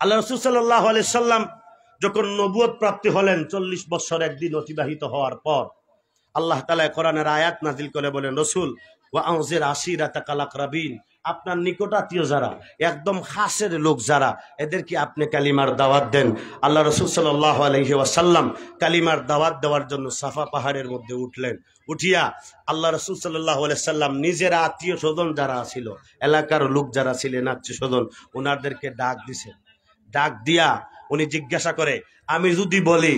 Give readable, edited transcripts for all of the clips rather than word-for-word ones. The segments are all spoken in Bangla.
আল্লাহ রাসূল সাল্লাল্লাহু আলাইহি সাল্লাম যখন নবুয়ত প্রাপ্তি হলেন 40 বছর একদিন অতিবাহিত হওয়ার পর আল্লাহ তাআলা কোরআনের আয়াত নাযিল করে বলেন, রসুল ওয়া আনজির আশিরাতাকাল আকরাবিন, আপনার নিকটাত্মীয় যারা, একদম খাসের লোক যারা, এদেরকে আপনি কালিমার দাওয়াত দেন। আল্লাহ রাসূল সাল্লাল্লাহু আলাইহি ওয়াসাল্লাম কালিমার দাওয়াত দেওয়ার জন্য সাফা পাহাড়ের মধ্যে উঠলেন। উঠিয়া আল্লাহ রাসূল সাল্লাল্লাহু আলাইহি সাল্লাম নিজের আত্মীয় স্বজন যারা ছিল, এলাকার লোক যারা ছিলেন আত্মীয় স্বজন, ওনাদেরকে ডাক দিছেন। ডাক দিয়া উনি জিজ্ঞাসা করে, আমি যদি বলি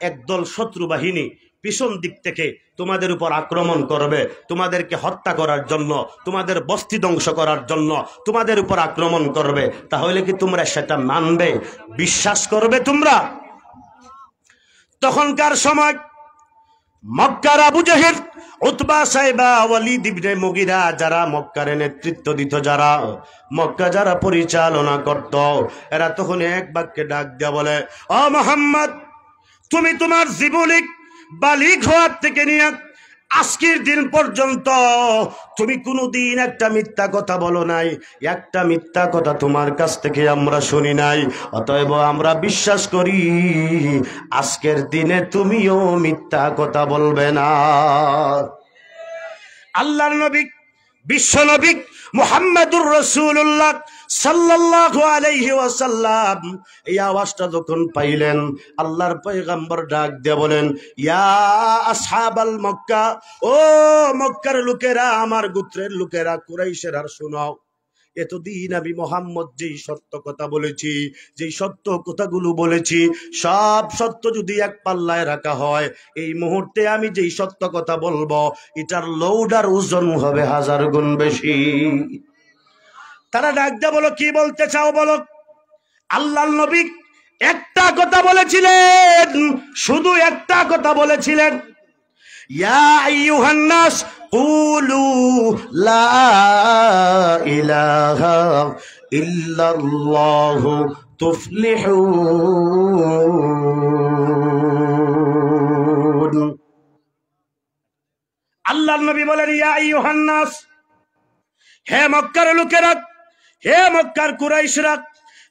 একদল শত্রু বাহিনী পিছন দিক থেকে তোমাদের উপর আক্রমণ করবে, তোমাদেরকে হত্যা করার জন্য, তোমাদের বস্তি ধ্বংস করার জন্য তোমাদের উপর আক্রমণ করবে, তাহলে কি তোমরা সেটা মানবে, বিশ্বাস করবে তোমরা? তখনকার সময় মক্কার আবু জেহেল, উতবা, সাইবা, ওয়ালিদ ইবনে মুগিরা যারা মক্কার নেতৃত্ব দিত, যারা মক্কা যারা পরিচালনা করত, এরা তখন এক বাক্যে ডাক দিয়া বলে, ও মুহাম্মদ, তুমি তোমার জীবনে বালিগ হওয়ার থেকে নিয়ে আজকের দিন পর্যন্ত তুমি কোনোদিন একটা মিথ্যা কথা বলো নাই, একটা মিথ্যা কথা তোমার কাছ থেকে আমরা শুনি নাই। অতএব আমরা বিশ্বাস করি আজকের দিনে তুমিও মিথ্যা কথা বলবে না। আল্লাহর নবী, বিশ্ব নবী মুহাম্মদুর রাসূলুল্লাহ সাল্লাল্লাহু আলাইহি ওয়াসাল্লাম এই আওয়াজটা যখন পাইলেন, আল্লাহর পয়গম্বর ডাক দিয়ে বলেন, ইয়া আসহাবাল মক্কা, ও মক্কার লোকেরা, আমার গোত্রের লোকেরা, কুরাইশের, আর শোনাও, এতদিন আমি মুহাম্মদ যেই সত্য কথা বলেছি, যেই সত্য কথাগুলো বলেছি, সব সত্য যদি এক পাল্লায় রাখা হয়, এই মুহূর্তে আমি যেই সত্য কথা বলবো এটার লৌডার ওজন হবে 1000 গুণ বেশি। তারা ডাক দিয়ে বলো, কি বলতে চাও বলো। আল্লাহর নবী একটা কথা বলেছিলেন, শুধু একটা কথা বলেছিলেন, ইয়া আইয়ুহান নাস কুলু লা ইলাহা ইল্লাল্লাহু তুফলিহুন। আল্লাহর নবী বলেন, ইয়া আইয়ুহান নাস, হে মক্কার লোকেরা, হে মক্কার কুরাইশরা,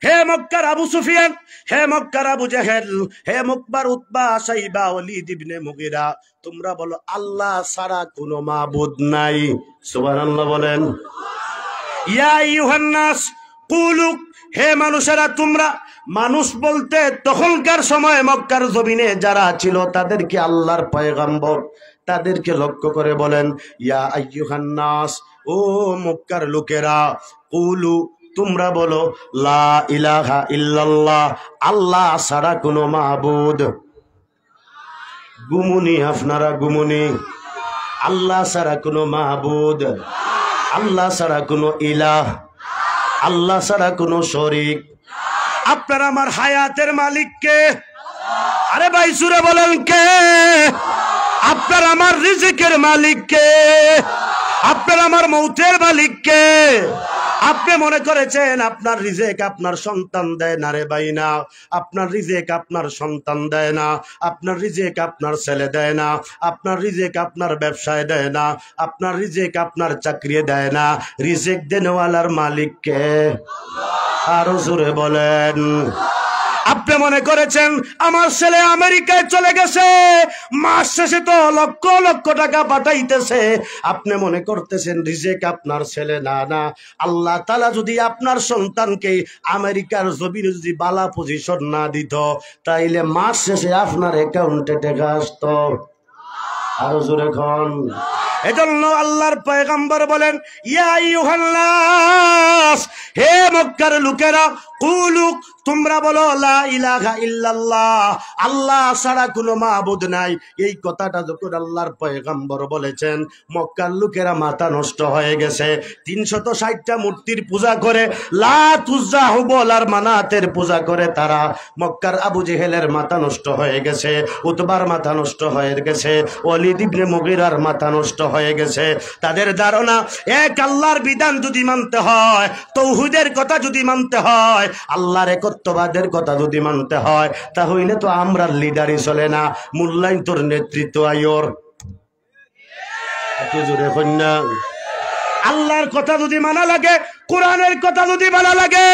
হে মক্কার আবু সুফিয়ান, হে মক্কার আবু জেহেল, হে মক্কার উতবা, সাইবা, ওয়ালিদ ইবনে মুগিরা, তোমরা বলো আল্লাহ ছাড়া কোনো মাবুদ নাই। সুবহানাল্লাহ বলেন। ইয়া আইয়ুহান নাস কুলু, হে মানুষেরা তোমরা, মানুষ বলতে তখনকার সময় মক্কার জমিনে যারা ছিল তাদেরকে আল্লাহর পয়গম্বর তাদেরকে লক্ষ্য করে বলেন, ইয়া আইয়ুহান নাস, ও মক্কার লোকেরা, কুলু, তোমরা বলো লা ইলাহা ইল্লাল্লাহ, আল্লাহ ছাড়া কোনো মাবুদ, গুমুনি আপনারা গুমুনি, আল্লাহ ছাড়া কোনো মাবুদ, আল্লাহ ছাড়া কোনো ইলাহ, আল্লাহ ছাড়া কোনো শরীক। আপনার আমার হায়াতের মালিক কে? আরে ভাই সুরে বলেন কে? আপনার আমার রিজিকের মালিক কে? আপনার আমার মৌতের মালিক কে? আপনি মনে করেছেন আপনার রিজেক আপনার সন্তান দেয় না? রে ভাই না, আপনার রিজেক আপনার সন্তান দেয় না, আপনার রিজেক আপনার ছেলে দেয় না, আপনার রিজেক আপনার ব্যবসায় দেয় না, আপনার রিজেক আপনার চাকরি দেয় না। রিজেক দেনওয়ালার মালিক কে? আরো জোরে বলেন। আপনি মনে করেছেন আমার ছেলে আমেরিকায় চলে গেছে, মাস শেষে তো লক্ষ লক্ষ টাকা পাঠাইতেছে, আপনি মনে করতেছেন রিজেক আপনার ছেলে। না না, আল্লাহ তাআলা যদি আপনার সন্তানকে আমেরিকার জমিনে যদি বালা পজিশন না দিত, তাইলে মাস শেষে আপনার অ্যাকাউন্টে টাকা আসতো। আরো জোরে খন। এজন্য আল্লাহর পয়গম্বর বলেন, ইয়া আইয়ুহান নাস, হে মক্কার লোকেরা, কুলু, তোমরা বলো লা ইলাহা ইল্লাল্লাহ, আল্লাহ ছাড়া কোনো মাবুদ নাই। এই কথাটা যখন আল্লাহর পয়গম্বর বলেছেন, মক্কার লোকেরা মাথা নষ্ট হয়ে গেছে। 360টা মূর্তির পূজা করে, লাত, উজ্জা, হুবল আর মানাতের পূজা করে তারা। মক্কার আবু জেহেলের মাথা নষ্ট হয়ে গেছে, উতবার মাথা নষ্ট হয়ে গেছে, ওয়ালিদ ইবনে মুগিরার মাথা নষ্ট হয়ে গেছে। তাদের ধারণা এক আল্লাহর বিধান যদি মানতে হয়, তাওহীদের কথা যদি মানতে হয়, আল্লাহর একত্ববাদের কথা যদি মানতে হয়, তাহলে তো আমরা লিডারই চলে না, মূল্যায়ন তোর নেতৃত্ব আয়োর। এত জোরে কন্যা। আল্লাহর কথা যদি মানা লাগে, কোরআনের কথা যদি ভালো লাগে,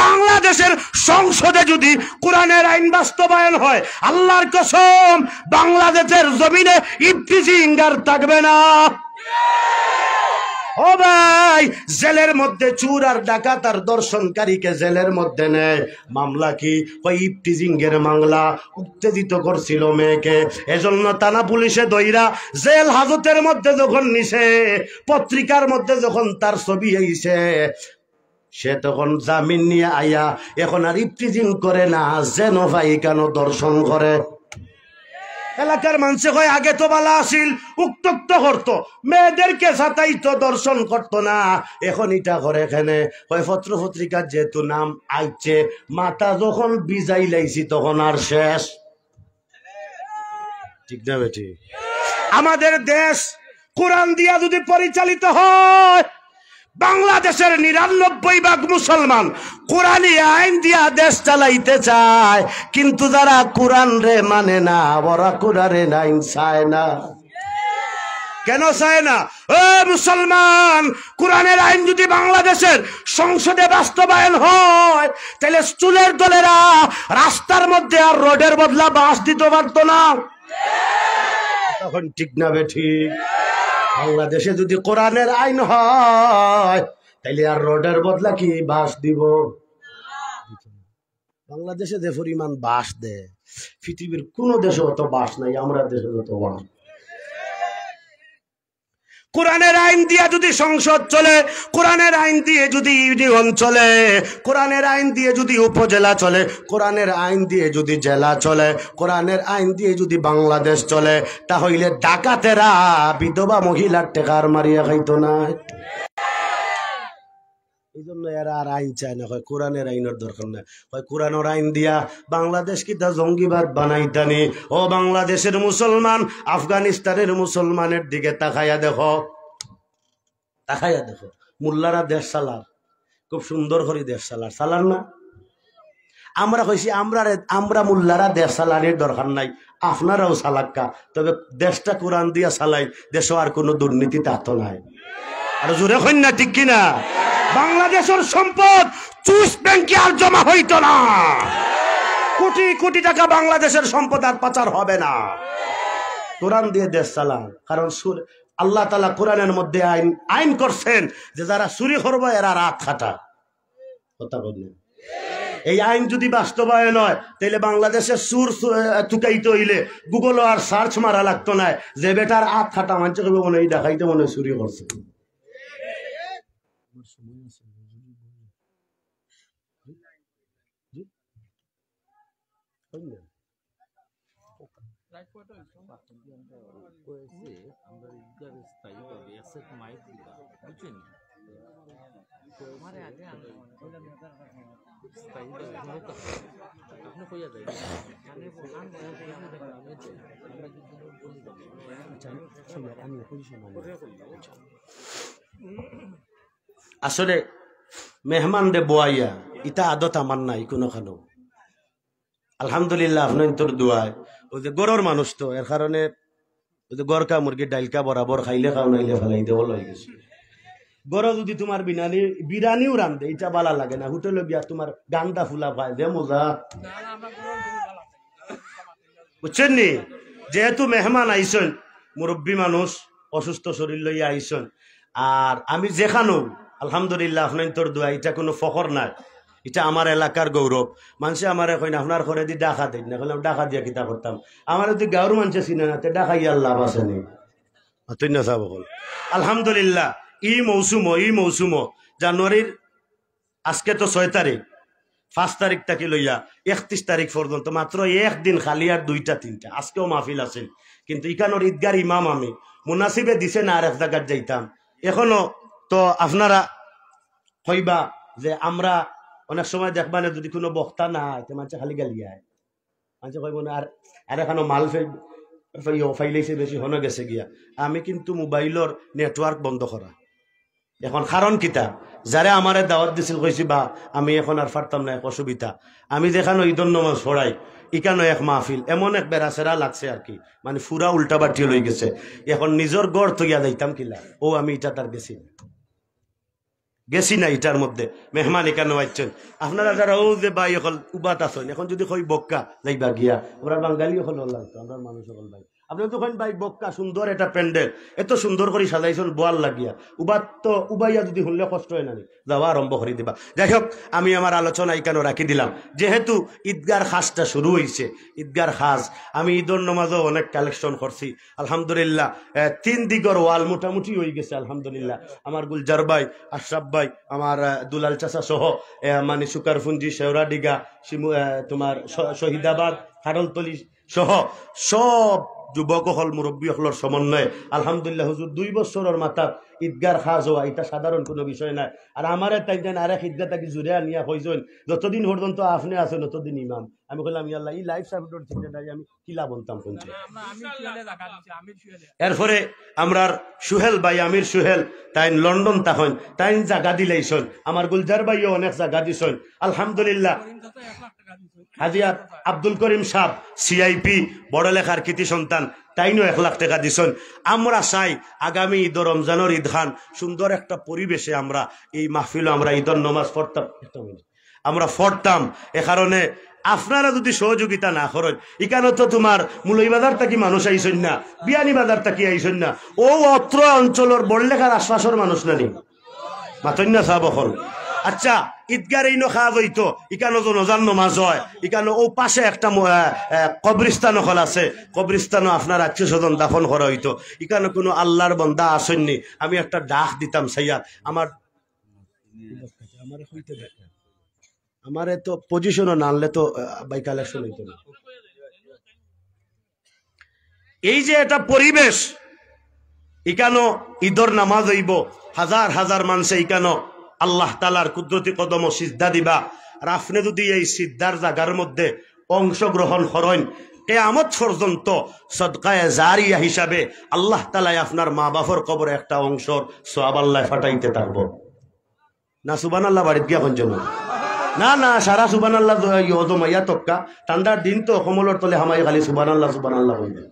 বাংলাদেশের সংসদে যদি কোরআনের আইন বাস্তবায়ন হয়, আল্লাহর কসম বাংলাদেশের জমিনে ইফতিজিং আর থাকবে না। ও ভাই, জেলের মধ্যে চুর আর ডাকাত আর দর্শনকারীকে জেলের মধ্যে নেয়, মামলা কি? ওই ইফতিজিং এর মামলা, উত্তেজিত করছিল মেয়েকে, এজন্য থানা পুলিশে দইরা জেল হাজতের মধ্যে যখন নিছে, পত্রিকার মধ্যে যখন তার ছবি আইছে, সে তখন জামিন নিয়ে আইয়া এখন আর ইফতিজিং করে না, যেন ভাই কেন দর্শন করে। এলাকার মানুষে কয় আগে তো বালা আসিল, উত্তক্ত করতো, মেয়েদেরকে সাতাইতো, দর্শন করতো না, এখন এটা করে এখানে। কয় পত্র পত্রিকার যেহেতু নাম আইছে, মাথা যখন বিজাই লাইছি তখন আর শেষ। ঠিক না বেটি? আমাদের দেশ কোরআন দিয়া যদি পরিচালিত হয়, বাংলাদেশের ৯৯% মুসলমান কোরআনী আইন দিয়া দেশ চালাইতে চায়, কিন্তু যারা কোরআন রে মানে না, ওরা কোরআনের আইন চায় না। কেন চায় না? ও মুসলমান, কোরআনের আইন যদি বাংলাদেশের সংসদে বাস্তবায়ন হয়, তাহলে চুলের দলেরা রাস্তার মধ্যে আর রোডের বদলা বাঁশ দিতে পারতো না। তখন ঠিক না বেঠি? বাংলাদেশে যদি কোরআনের আইন হয়, তাইলে আর রোডের বদলা কি বাঁশ দিব? বাংলাদেশে যে পরিমাণ বাঁশ দেয়, পৃথিবীর কোন দেশে অত বাঁশ নাই, আমরা দেশে যত বাঁশ। কোরআনের আইন দিয়ে যদি সংসদ চলে, কোরআনের আইন দিয়ে যদি ইউনিয়ন চলে, কোরআনের আইন দিয়ে যদি উপজেলা চলে, কোরআনের আইন দিয়ে যদি জেলা চলে, কোরআনের আইন দিয়ে যদি বাংলাদেশ চলে, তাহলে ডাকাতেরা বিধবা মহিলার টেকার মারিয়া খাইতো না। এই জন্য এরা আর আইন চায় না, হয় কোরআনের আইনের দরকার নাই, হয় কোরআনের আইন দিয়া বাংলাদেশ কি তা জঙ্গিবাদ বানাইতানি। ও বাংলাদেশের মুসলমান, আফগানিস্তানের মুসলমানের দিকে তাকাইয়া দেখো, তাকাইয়া দেখো, মোল্লারা দেশ চালার, খুব সুন্দর করে দেশ চালার না? আমরা কইছি আমরা মোল্লারা দেশ চালানির দরকার নাই, আপনারাও চালাক্কা, তবে দেশটা কোরআন দিয়া চালাই, দেশও আর কোনো দুর্নীতি তাতো নাই। আর জোরে কই না, ঠিক কিনা? বাংলাদেশের সম্পদ চুইস ব্যাংকে আর জমা হইতো না, কোটি কোটি টাকা বাংলাদেশের সম্পদ আর পাচার হবে না। কোরআন দিয়ে দেশ চালান, কারণ আল্লাহ তাআলা কোরআনের মধ্যে আইন করছেন যে যারা চুরি করবে এরা রাত খাটা। কথা বললেন, এই আইন যদি বাস্তবায়ন হয়, তাহলে বাংলাদেশের সুর টুকাইতে হইলে গুগল আর সার্চ মারা লাগতো না, যে বেটার আত খাটা মানছে মনে হয় দেখাইতে মনে চুরি করছে। আসলে মেহমান দে বোয়াইয়া ইটা আদত আমার নাই কোনোখানো। আলহামদুলিল্লাহ আপনার তোর দোয়ায়, ওই যে গড়ের মানুষ তো, এর কারণে ওই যে গড়কা মুরগি ডাইলকা বরাবর খাইলে খাও নাইলে ফেলাই দেওয়া হয়ে গেছে। গড় যদি তোমার বিরিয়ানিও রান্ধে, এটা ভালো লাগে না, হোটেলে গিয়া তোমার গান্দা ফুলা পায় যে মজা, বুঝছেন নি? যেহেতু মেহমান আইসন, মুরব্বী মানুষ, অসুস্থ শরীর লইয়া আইসন, আর আমি যেখানো আলহামদুলিল্লাহ আপনার তোর দোয়া, এটা কোনো ফখর নাই, এটা আমার এলাকার গৌরব। মানুষে আমার কই না আপনার ঘরে দি ডাকা দেয় না, বললাম ডাকা দিয়া কিতা করতাম, আমার যদি গাঁর মানুষে চিনে না, ডাকা ইয়ার লাভ আছে নি? আলহামদুলিল্লাহ ই মৌসুম জানুয়ারির আজকে তো 6 তারিখ, 5 তারিখ থেকে লইয়া 31 তারিখ পর্যন্ত মাত্র একদিন খালি আর 2টা 3টা, আজকেও মাহফিল আছেন, কিন্তু ইকানোর ঈদগার ইমাম আমি মুনাসিবে দিছে না আর এক জায়গায় যাইতাম। এখনো তো আপনারা হইবা যে আমরা অনেক সময় দেখবানে যদি কোনো বক্তা না হয়, মানুষে খালি গালিয়ায়, মানুষে কইব না আর এখানো মাল ফাইলেছে বেশি হনে গেছে গিয়া। আমি কিন্তু মোবাইলের নেটওয়ার্ক বন্ধ করা এখন, কারণ কিতা, যারা আমারে দাওয়াত দিছিল কইছি বা আমি এখন আর পারতাম না, এক অসুবিধা, আমি যেখানে ঈদর নামাজ পড়াই ইকানো এক মাহফিল এমন এক বেড়াচেরা লাগছে আর কি, মানে ফুরা উল্টা বাটি লই গেছে, এখন নিজের গড় তৈয়া যাইতাম কিলা, ও আমি এটা তার গেছি। গেছি না এটার মধ্যে মেহমান এখানে আইছেন আপনারা যারা ও যে ভাই হল উবাত আছেন এখন যদি কই বক্কা যাইবা গিয়া আমরা বাঙালি হল লাগতো আমরা মানুষ হল ভাই আপনি তো ভাই বক্কা সুন্দর এটা প্যান্ডেল এত সুন্দর করে সাজাইছেন বোয়াল লাগিয়া উবাত তো উবাইয়া যদি শুনলে কষ্ট হয় না যাওয়া আরম্ভ করে দিবা যাই হোক আমি আমার আলোচনা এখানে রাখি দিলাম যেহেতু ঈদগার খাসটা শুরু হয়েছে ঈদগার খাস আমি ঈদর নমাজও অনেক কালেকশন করছি আলহামদুলিল্লাহ 3 দিগর ওয়াল মোটামুটি হয়ে গেছে আলহামদুলিল্লাহ আমার গুলজার ভাই আশরাফ ভাই আমার দুলাল চাচা সহ মানে সুকারফুঞ্জি শেওড়াডিগা তোমার শহীদাবাদ খারলতলি সহ সব যুবক হল মুরব্বী হলর সমন্বয়ে আলহামদুলিল্লাহ হুজুর 2 বছরের মাথা ঈদগার খাস হওয়া এটা সাধারণ কোনো বিষয় নাই আর আমার তাই দেন আরেক ঈদগা তাকে জুড়ে আনিয়া হইছেন যতদিন পর্যন্ত আপনি আছেন ততদিন ইমাম আমি বললাম ইয়াল্লাহ এই লাইফ সাপোর্ট থেকে আমি কিলা বলতাম শুনছি এরপরে আমরার সুহেল ভাই আমির সুহেল তাই লন্ডন তখন তাই জায়গা দিলেইছেন আমার গুলজার ভাইও অনেক জায়গা দিছেন আলহামদুলিল্লাহ হাজিয়া আব্দুল করিম সাহ সিআইপি বড় লেখার কৃতি সন্তান তাইনও 1 লাখ টাকা দিছেন আমরা চাই আগামী ঈদ রমজানের ঈদ খান সুন্দর একটা পরিবেশে আমরা এই মাহফিল আমরা ঈদর নমাজ পড়তাম আমরা পড়তাম এ কারণে আপনারা যদি সহযোগিতা না করেন এখানে তো তোমার মুলই বাজার থাকি মানুষ আইসেন না বিয়ানি বাজার থাকি আইসেন না ও অত্র অঞ্চলের বড় লেখার আশপাশের মানুষ নানি মাতন্যা সাহেব হল আচ্ছা ঈদগার এই নখা হইতো ইকানো তো নজান নমাজ হয় ইকানো ও পাশে একটা কবরিস্তান হল আছে কবরিস্তানও আপনার আত্মীয় স্বজন দাফন করা হইতো ইকানো কোনো আল্লাহর বন্দা আসেননি আমি একটা ডাক দিতাম সাইয়াদ আমার তো পজিশনও না আনলে তো বাই কালেকশন হইতো না এই যে এটা পরিবেশ ইকানো ঈদর নামাজ হইব হাজার হাজার মানুষে ইকানো আল্লাহ তালার কুদরতি কদম সিজদা দিবা আর আপনি যদি এই সিদ্ধার জায়গার মধ্যে অংশগ্রহণ করেন কিয়ামত পর্যন্ত সদকায়ে জারিয়া হিসাবে আল্লাহ তাআলা আপনার মা বাবার কবরে একটা অংশর সওয়াব আল্লাহ ফাটাইতে থাকবো না সুবহানাল্লাহ বাড়িতে গিয়া কোন জন্য না না সারা সুবহানাল্লাহ ইয়জমাইয়া তক্কা ঠান্ডার দিন তো কমলর তলে হামাই খালি সুবহানাল্লাহ সুবহানাল্লাহ হইবে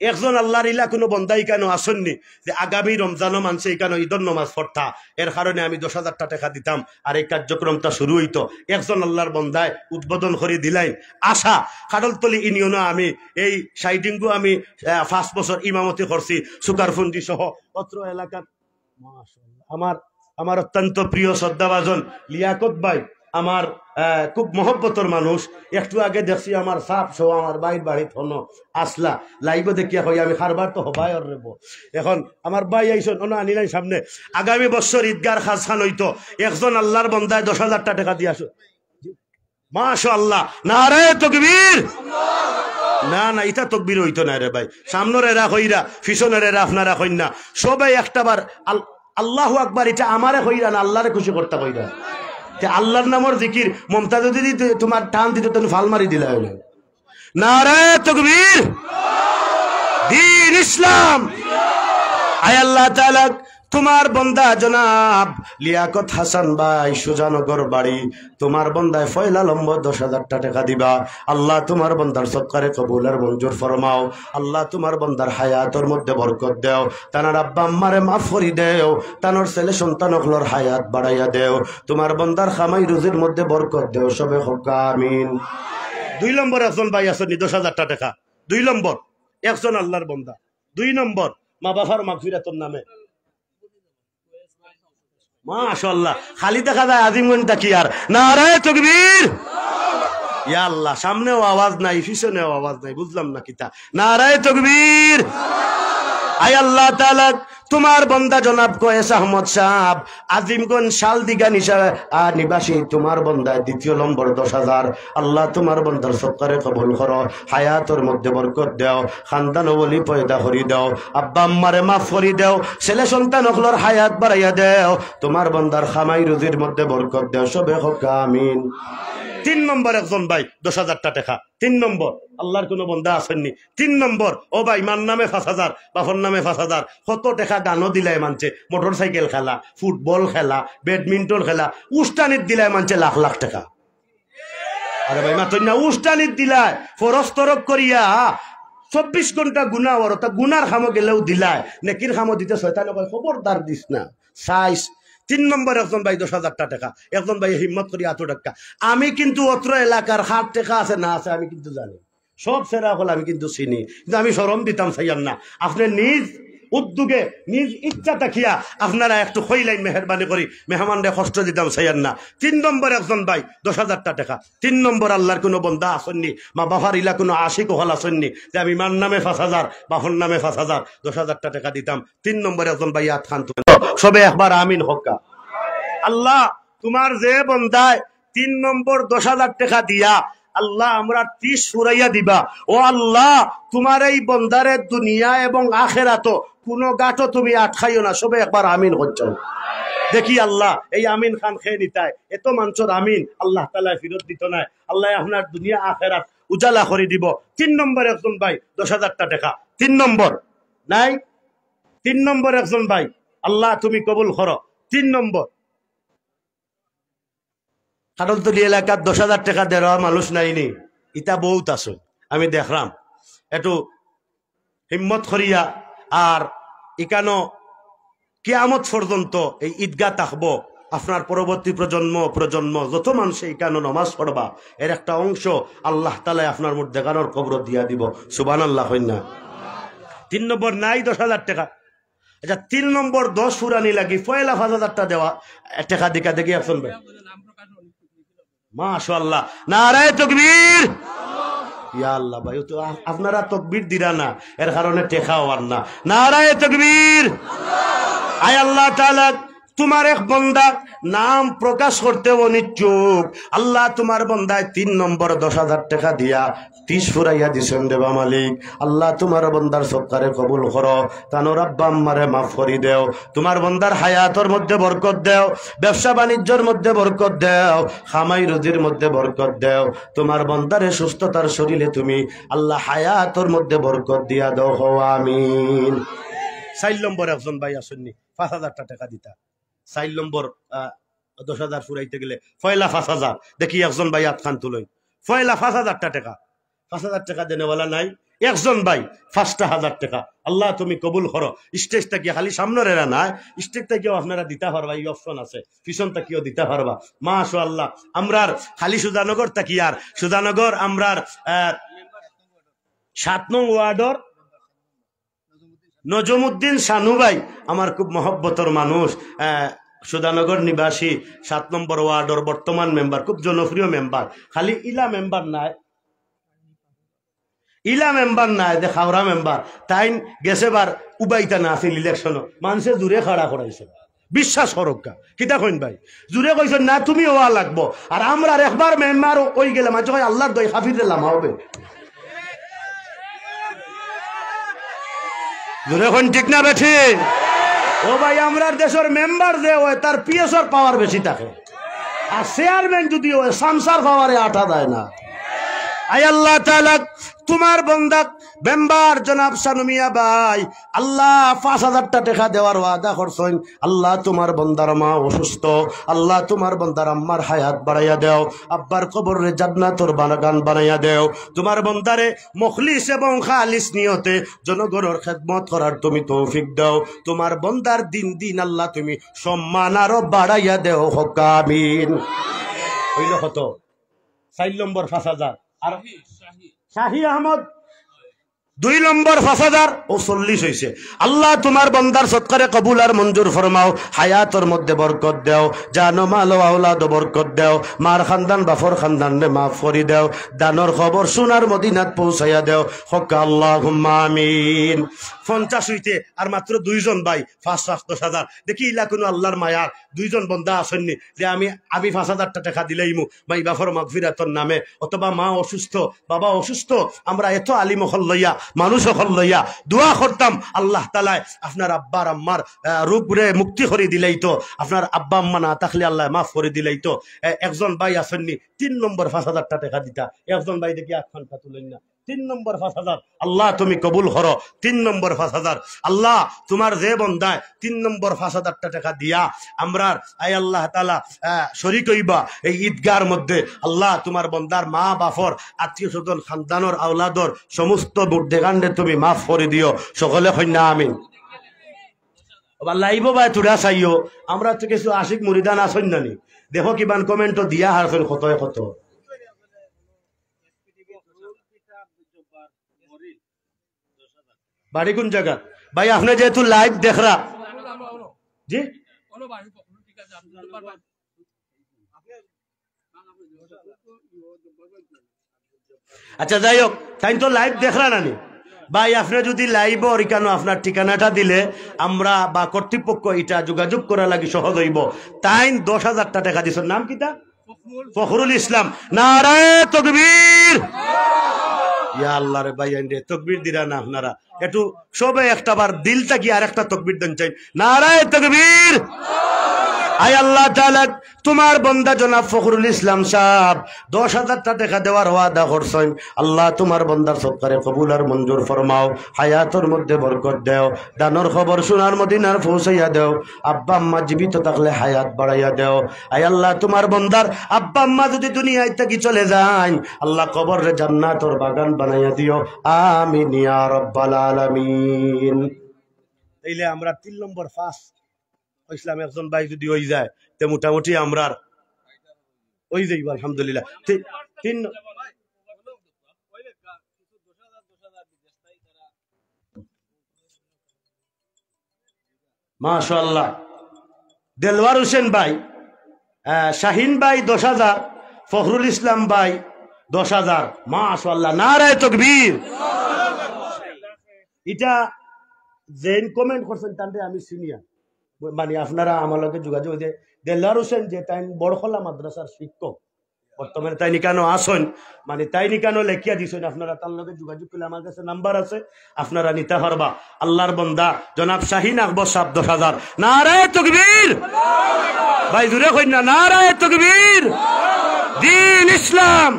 একজন আল্লাহর ইলা কোনো বন্দা ইকানো আসেননি যে আগামী রমজানও মানছে ইকানো ঈদর নমাজ পড়তা এর কারণে আমি 10,000 টাকা দিতাম আর এই কার্যক্রমটা শুরু হইতো একজন আল্লাহর বন্দায় উদ্বোধন করে দিলাই আশা খাডলতলি ইউনিয়নে আমি এই সাইডিংগু আমি 5 বছর ইমামতি করছি সুকারফুন্দি সহ অত্র এলাকার মাশাআল্লাহ আমার অত্যন্ত প্রিয় শ্রদ্ধাভাজন লিয়াকত ভাই আমার খুব মহব্বতর মানুষ একটু আগে দেখছি আমার সাপ সহ আমার বাড়ির হনো আসলা লাইভ দেখিয়া কই আমি খারবার তো হবাই আর রেব এখন আমার ভাই আইসন ওনা আনিলাই সামনে আগামী বছর ঈদগার খাস খান হইতো একজন আল্লাহর বন্দায় 10,000 টাকা দিয়ে আসো মাশাআল্লাহ নারে তাকবীর না না এটা তাকবীর হইতো না রে ভাই সামনের এরা কইরা পিছনের এরা আপনারা কইন না সবাই একটাবার আল্লাহু আকবার এটা আমারে কইরা না আল্লাহরে খুশি করতে কইরা আল্লাহর নামের জিকির মমতা যদি তোমার টান দিতে তুমি ফাল মারি দিলা হইলে নারে তাকবীর দ্বীন ইসলাম আয় আল্লাহ তাআলা তোমার বন্দা জনাব লিয়াকত হাসান ভাই সুজানগর বাড়ি তোমার বন্দায় ফয়লা লম্ব 10,000 টাকা দিবা আল্লাহ তোমার বন্দার সৎকারে কবুল আর মঞ্জুর ফরমাও আল্লাহ তোমার বন্দার হায়াতের মধ্যে বরকত দেও তানার আব্বা আম্মারে মাফ করি দেও তানোর ছেলে সন্তানগুলোর হায়াত বাড়াইয়া দেও তোমার বন্দার খামাই রুজির মধ্যে বরকত দেও সবে হোক আমিন 2 নম্বর একজন ভাই আছেন 10,000 টাকা 2 নম্বর একজন আল্লাহর বন্দা 2 নম্বর মা বাবার মাগফিরাতের নামে মাশাআল্লাহ খালি দেখা যায় আজিমগঞ্জ কি আর নারে তাকবীর ইয়া আল্লাহ সামনেও আওয়াজ নাই পিছনেও আওয়াজ নাই বুঝলাম না কিতা নারে তাকবীর আয় আল্লাহ তাআলা তোমার বন্দা জনাব কয়েস আহমদ সাহেব আজিমগঞ্জ শালদিগা নিবাসী তোমার বন্দায় 2 নম্বর 10,000 আল্লাহ তোমার বন্দার সৎকারে কবুল করো হায়াতের মধ্যে বরকত দাও খানদান ওলি পয়দা করি দাও আব্বা আম্মারে মাফ করি দাও ছেলে সন্তান ওগুলোর হায়াত বাড়াইয়া দাও তোমার বন্দার খামাই রুজির মধ্যে বরকত দাও সবে হোক আমিন 3 নম্বর একজন ভাই 10,000 টাকা 3 নম্বর আল্লাহর কোন বন্দা আসেননি 3 নম্বর ও ভাই মার নামে 5,000 বাপর নামে 5,000 কত টাকা গানও দিলাই মানছে মোটরসাইকেল খেলা ফুটবল খেলা ব্যাডমিন্টন খেলা উস্তানিত দিলাই মানছে লাখ লাখ টাকা আরে ভাই মাতই না উস্তানিত দিলাই ফরজ তরক করিয়া 24 ঘন্টা গুনাহ ওর তা গুনার খামো গেলেও দিলাই নেকির খামো দিতে শয়তানে কয় খবরদার দিস না সাইজ 3 নম্বর একজন ভাই 10,000 টাকা, একজন ভাই হিম্মত করি 8 টাকা। আমি কিন্তু অত্র এলাকার 60 টাকা আছে না আছে আমি কিন্তু জানি, সব সেরা হল আমি কিন্তু চিনি, কিন্তু আমি শরম দিতাম চাইয়ান না। আপনি নিজ উদ্যোগে নিজ ইচ্ছা তাকিয়া আপনারা একটু হইলাইন মেহরবানি করি, মেহমানরে কষ্ট দিতাম চাইয়ান না। 3 নম্বর একজন ভাই 10,000 টাকা। 3 নম্বর আল্লাহর কোনো বন্দা আসননি, মা বাবার ইলা কোনো আশিক হল আসননি যে আমি মার নামে 5,000 বাহর নামে 5,000 10,000 টাকা দিতাম। 3 নম্বর একজন ভাই হাত খান সবে একবার আমিন হক্কা। আল্লাহ তোমার যে বন্দায় 3 নম্বর 10,000 টাকা দিয়া আল্লাহ আমরা 30 ফুরাইয়া দিবা। ও আল্লাহ তোমার এই বন্দারের দুনিয়া এবং আখেরাত কোনো গাটো তুমি আটকাইও না, সবে একবার আমিন হচ্ছে। দেখি আল্লাহ এই আমিন খান খেয়ে নিতায় এত মানুষের আমিন আল্লাহ তাআলা ফিরত দিত না। আল্লাহ আপনার দুনিয়া আখেরাত উজালা করে দিব। 3 নম্বর একজন ভাই 10,000 টাকা। 3 নম্বর নাই, 3 নম্বর একজন ভাই আল্লাহ তুমি কবুল করো। 3 নম্বর কারণতলি এলাকার 10,000 টাকা দেওয়া মানুষ নাইনি, ইটা বহুত আছে আমি দেখলাম। একটু হিম্মত করিয়া আর ইকানো কিয়ামত পর্যন্ত এই ঈদগাহ থাকবো। আপনার পরবর্তী প্রজন্ম যত মানুষ ইকানো নমাজ পড়বা এর একটা অংশ আল্লাহ তাআলা আপনার মধ্যে গানোর কবর দিয়া দিব। সুবহানাল্লাহ হইনা। 3 নম্বর নাই 10,000 টাকা। আচ্ছা 3 নম্বর 10 ফুরানি লাগি 5,000 টাকা দেওয়া টাকা দিকা দেখি আসুন ভাই। মাশাআল্লাহ, নারায়ে তাকবীর। ইয়া আল্লাহ ভাই তো আপনারা তাকবীর দিরা না, এর কারণে টেকা হওয়ার না। নারায়ে তাকবীর। আয় আল্লাহ তাআলা তোমার এক বন্দা নাম প্রকাশ করতে অনিচ্ছুক, আল্লাহ তোমার বন্দায় 3 নম্বর 10,000 টাকা দিয়া 30 ফুরাইয়া দিছেন দেবা মালিক। আল্লাহ তোমার বন্দার সৎকারে কবুল করো, তানোর আব্বা আম্মারে মাফ করি দেও, তোমার বন্দার হায়াতর মধ্যে বরকত দেও, ব্যবসা বাণিজ্যের মধ্যে বরকত দেও, খামাই রুজির মধ্যে বরকত দেও, তোমার বন্দারে সুস্থতার শরীরে তুমি আল্লাহ হায়াতর মধ্যে বরকত দিয়া দাও। আমিন। 4 নম্বর একজন ভাই আসেননি 5,000 টাকা দিতা। 4 নম্বর 10,000 ফুরাইতে গেলে 5,000 দেখি একজন ভাই হাত খান তুলই 5,000 টাকা। 5,000 টাকা দেনেওয়ালা নাই একজন ভাই 5,000 টাকা। আল্লাহ তুমি কবুল করো। স্টেজ থেকে খালি সামনের এরা নাই, স্টেজ থেকেও আপনারা দিতে পারবা, এই অপশন আছে, পিছন থেকেও দিতে পারবা। মাশাআল্লাহ। আমরার খালি সুজানগর থাকি আর সুজানগর আমরার 7 নং ওয়ার্ডর নজমুদ্দিন শানু ভাই আমার খুব মহব্বতর মানুষ, সুধানগর নিবাসী, 7 নম্বর ওয়ার্ডর বর্তমান মেম্বার, খুব জনপ্রিয় মেম্বার। খালি ইলা মেম্বার নাই যে খাওড়া মেম্বার তাই গেছে বার উবাইতা না আছিল ইলেকশন, মানুষে জুড়ে খাড়া করাইছে। বিশ্বাস হরক্কা কিতা কইন ভাই জুড়ে কইছেন না তুমি ওয়া লাগবো, আর আমরা একবার মেম্বার ওই গেলে মাঝে আল্লাহর দই হাফিজ লামা হবে। ঠিক না বেঠি? ও ভাই আমরা দেশের মেম্বার যে হয় তার পিএসর পাওয়ার বেশি থাকে, আর চেয়ারম্যান যদি হয় সামসার পাওয়ারে আঠা দেয় না। আয় আল্লাহ তাআলা তোমার বন্দা মেম্বার জনাব শানু মিয়া ভাই আল্লাহ 5,000 টাকা দেওয়ার ওয়াদা করছেন। আল্লাহ তোমার বন্দার মা অসুস্থ, আল্লাহ তোমার বন্দার আম্মার হায়াত বাড়াইয়া দেও, আব্বার কবরে জান্নাতের বাগান বানাইয়া দেও। তোমার বন্দারে মুখলিস এবং খালিস নিয়তে জনগণের খেদমত করার তুমি তৌফিক দাও। তোমার বন্দার দিন দিন আল্লাহ তুমি সম্মান আরো বাড়াইয়া দেও। আমিন। হইল কত? 4 নম্বর 5,000 আর শাহী আহমদ 2 নম্বর 5,040 হয়েছে। আল্লাহ তোমার বন্দার সৎকারে কবুল আর মঞ্জুর ফরমাও, হায়াতর মধ্যে বরকত দেও, জানো মাল ও আওলাদ বরকত দেও, মার খানদান বাফর খানদান রে মাফ করি দেও, দানর খবর সোনার মদিনাত পৌঁছাইয়া দেও। হক আল্লাহুম্মা আমিন। 50 হইতে আর মাত্র 2 জন ভাই 5,10,000 দেখি ইলা কোনো আল্লাহর মায়া 2 জন বন্দা আসেননি যে আমি 5,000 টাকা দিলেইমু মাই বাফর মাগফিরাতর নামে, অথবা মা অসুস্থ বাবা অসুস্থ, আমরা এত আলিম হল লইয়া মানুষ হল লইয়া দোয়া করতাম আল্লাহ তাআলা আপনার আব্বার আম্মার রোগ রে মুক্তি করে দিলেই তো, আপনার আব্বা আম্মা না থাকলে আল্লাহ মাফ করে দিলেই তো। একজন ভাই আসেননি 3 নম্বর 5,000 টাকা দিতা। একজন ভাই দেখি আখানটা তুলেন না। 3 নম্বর 5,000 আল্লাহ তুমি কবুল করো। 3 নম্বর 5,000 আল্লাহ তোমার যে বন্দায় 3 নম্বর 5,000 টাকা দিয়া আমরা আয় আল্লাহ তাআলা শরীক হইবা এই ঈদগার মধ্যে। আল্লাহ তোমার বন্দার মা বাফর আত্মীয় স্বজন খানদানর আওলাদর সমস্ত বুদ্ধেগান্ডে তুমি মাফ করে দিও। সকলে কন্যা আমিন। লাইব ভাই তুরা চাইও আমরা তো কিছু আশিক মুরিদান আসন নানি দেখো কিমান কমেন্ট দিয়া হারছেন কত কত বাড়ি কোন জায়গা ভাই আপনি যেহেতু লাইভ দেখরা জি আচ্ছা যাই হোক তাই তো লাইভ দেখরা নানি ভাই আপনি যদি লাইভ কেন আপনার ঠিকানাটা দিলে আমরা বা কর্তৃপক্ষ এটা যোগাযোগ করা লাগি সহজ হইব তাই 10,000 টাকা দিছ নাম কিটা ফখরুল ইসলাম নারায়ে তাকবীর ইয়া আল্লাহ রে ভাই আইন রে তাকবীর দিরা না আপনারা একটু সবাই একটাবার দিল থেকে আরেকটা তাকবীর দেন চাই নারায়ে তাকবীর আয় আল্লাহ তাআলা তোমার বান্দা জনাব ফখরুল ইসলাম সাহেব 10,000 টাকা দেওয়ার ওয়াদা করছেন আল্লাহ তোমার বান্দার সৎকারে কবুল আর মঞ্জুর ফরমাও হায়াতের মধ্যে বরকত দাও দানের খবর সোনার মদিনার পৌঁছাইয়া দাও আব্বা আম্মা জীবিত থাকলে হায়াত বাড়াইয়া দাও আয় আল্লাহ তোমার বান্দার আব্বা আম্মা যদি দুনিয়ায় থেকে চলে যায় আল্লাহ কবরে জান্নাতের বাগান বানাইয়া দিও আমিন ইয়া রাব্বাল আলামিন তাইলে আমরা 3 নম্বর ফার্স্ট ইসলাম একজন ভাই যদি হয়ে যায় তো মোটামুটি আমরা ওই যাইব আলহামদুলিল্লাহ মাশাআল্লাহ দেলওয়ার হোসেন ভাই শাহিন ভাই 10,000 ফখরুল ইসলাম ভাই 10,000 মাশাআল্লাহ নারায়ে তাকবীর এটা জেন কমেন্ট করছেন তান্ডে আমি সিনিয়র মানে আপনারা আমার লগে যোগাযোগ হয়েছে দেলওয়ার হোসেন যে তাই বড়খলা মাদ্রাসার শিক্ষক বর্তমানে তাই নিকানো আসেন মানে তাই নিকানো লেখিয়া দিছেন আপনারা তার লগে যোগাযোগ করলে আমার কাছে নাম্বার আছে আপনারা নিতে পারবা আল্লাহর বান্দা জনাব শাহিন আকবর সাহেব 10,000 নারায়ে তাকবীর ভাই জুড়ে কই না নারায়ে তাকবীর দ্বীন ইসলাম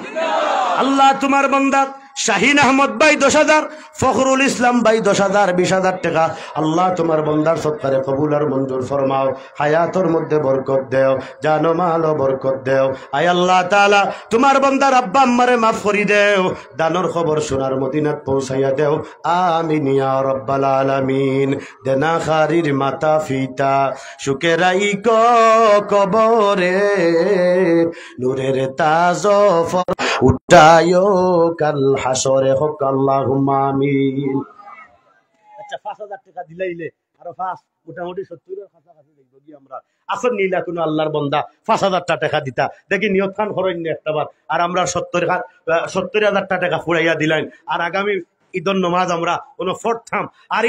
আল্লাহ তোমার বান্দা শাহিন আহমদ ভাই 10,000 ফখরুল ইসলাম ভাই 10,000 20,000 টাকা আল্লাহ তোমার বান্দার সৎকারে কবুল আর মঞ্জুর ফরমাও হায়াতের মধ্যে বরকত দেও জানো মালও বরকত দেও আয় আল্লাহ তাআলা তোমার বান্দার আব্বা আম্মারে মাফ করি দেও দানের খবর সোনার মদিনাত পৌঁছাইয়া দেও আমিন ইয়া রাব্বাল আলামিন দেনা খারির মাতা ফিতা সুখে রাইকো কবরে নূরের তাজ উঠায়ো কাল হাসরে হোক আল্লাহুম্মা আমিন আচ্ছা 5,000 টাকা দিলাইলে আর ফাস মোটামুটি 70 এর কাছাকাছি দেখব কি আমরা আসল নীলা কোন আল্লাহর বান্দা 5,000 টাকা দিতা দেখি নিয়ত খান করেন না একটাবার আর আমরা 70,000 টাকা ফুরাইয়া দিলাম আর আগামী ঈদের নামাজ আমরা কোন ফরথাম আর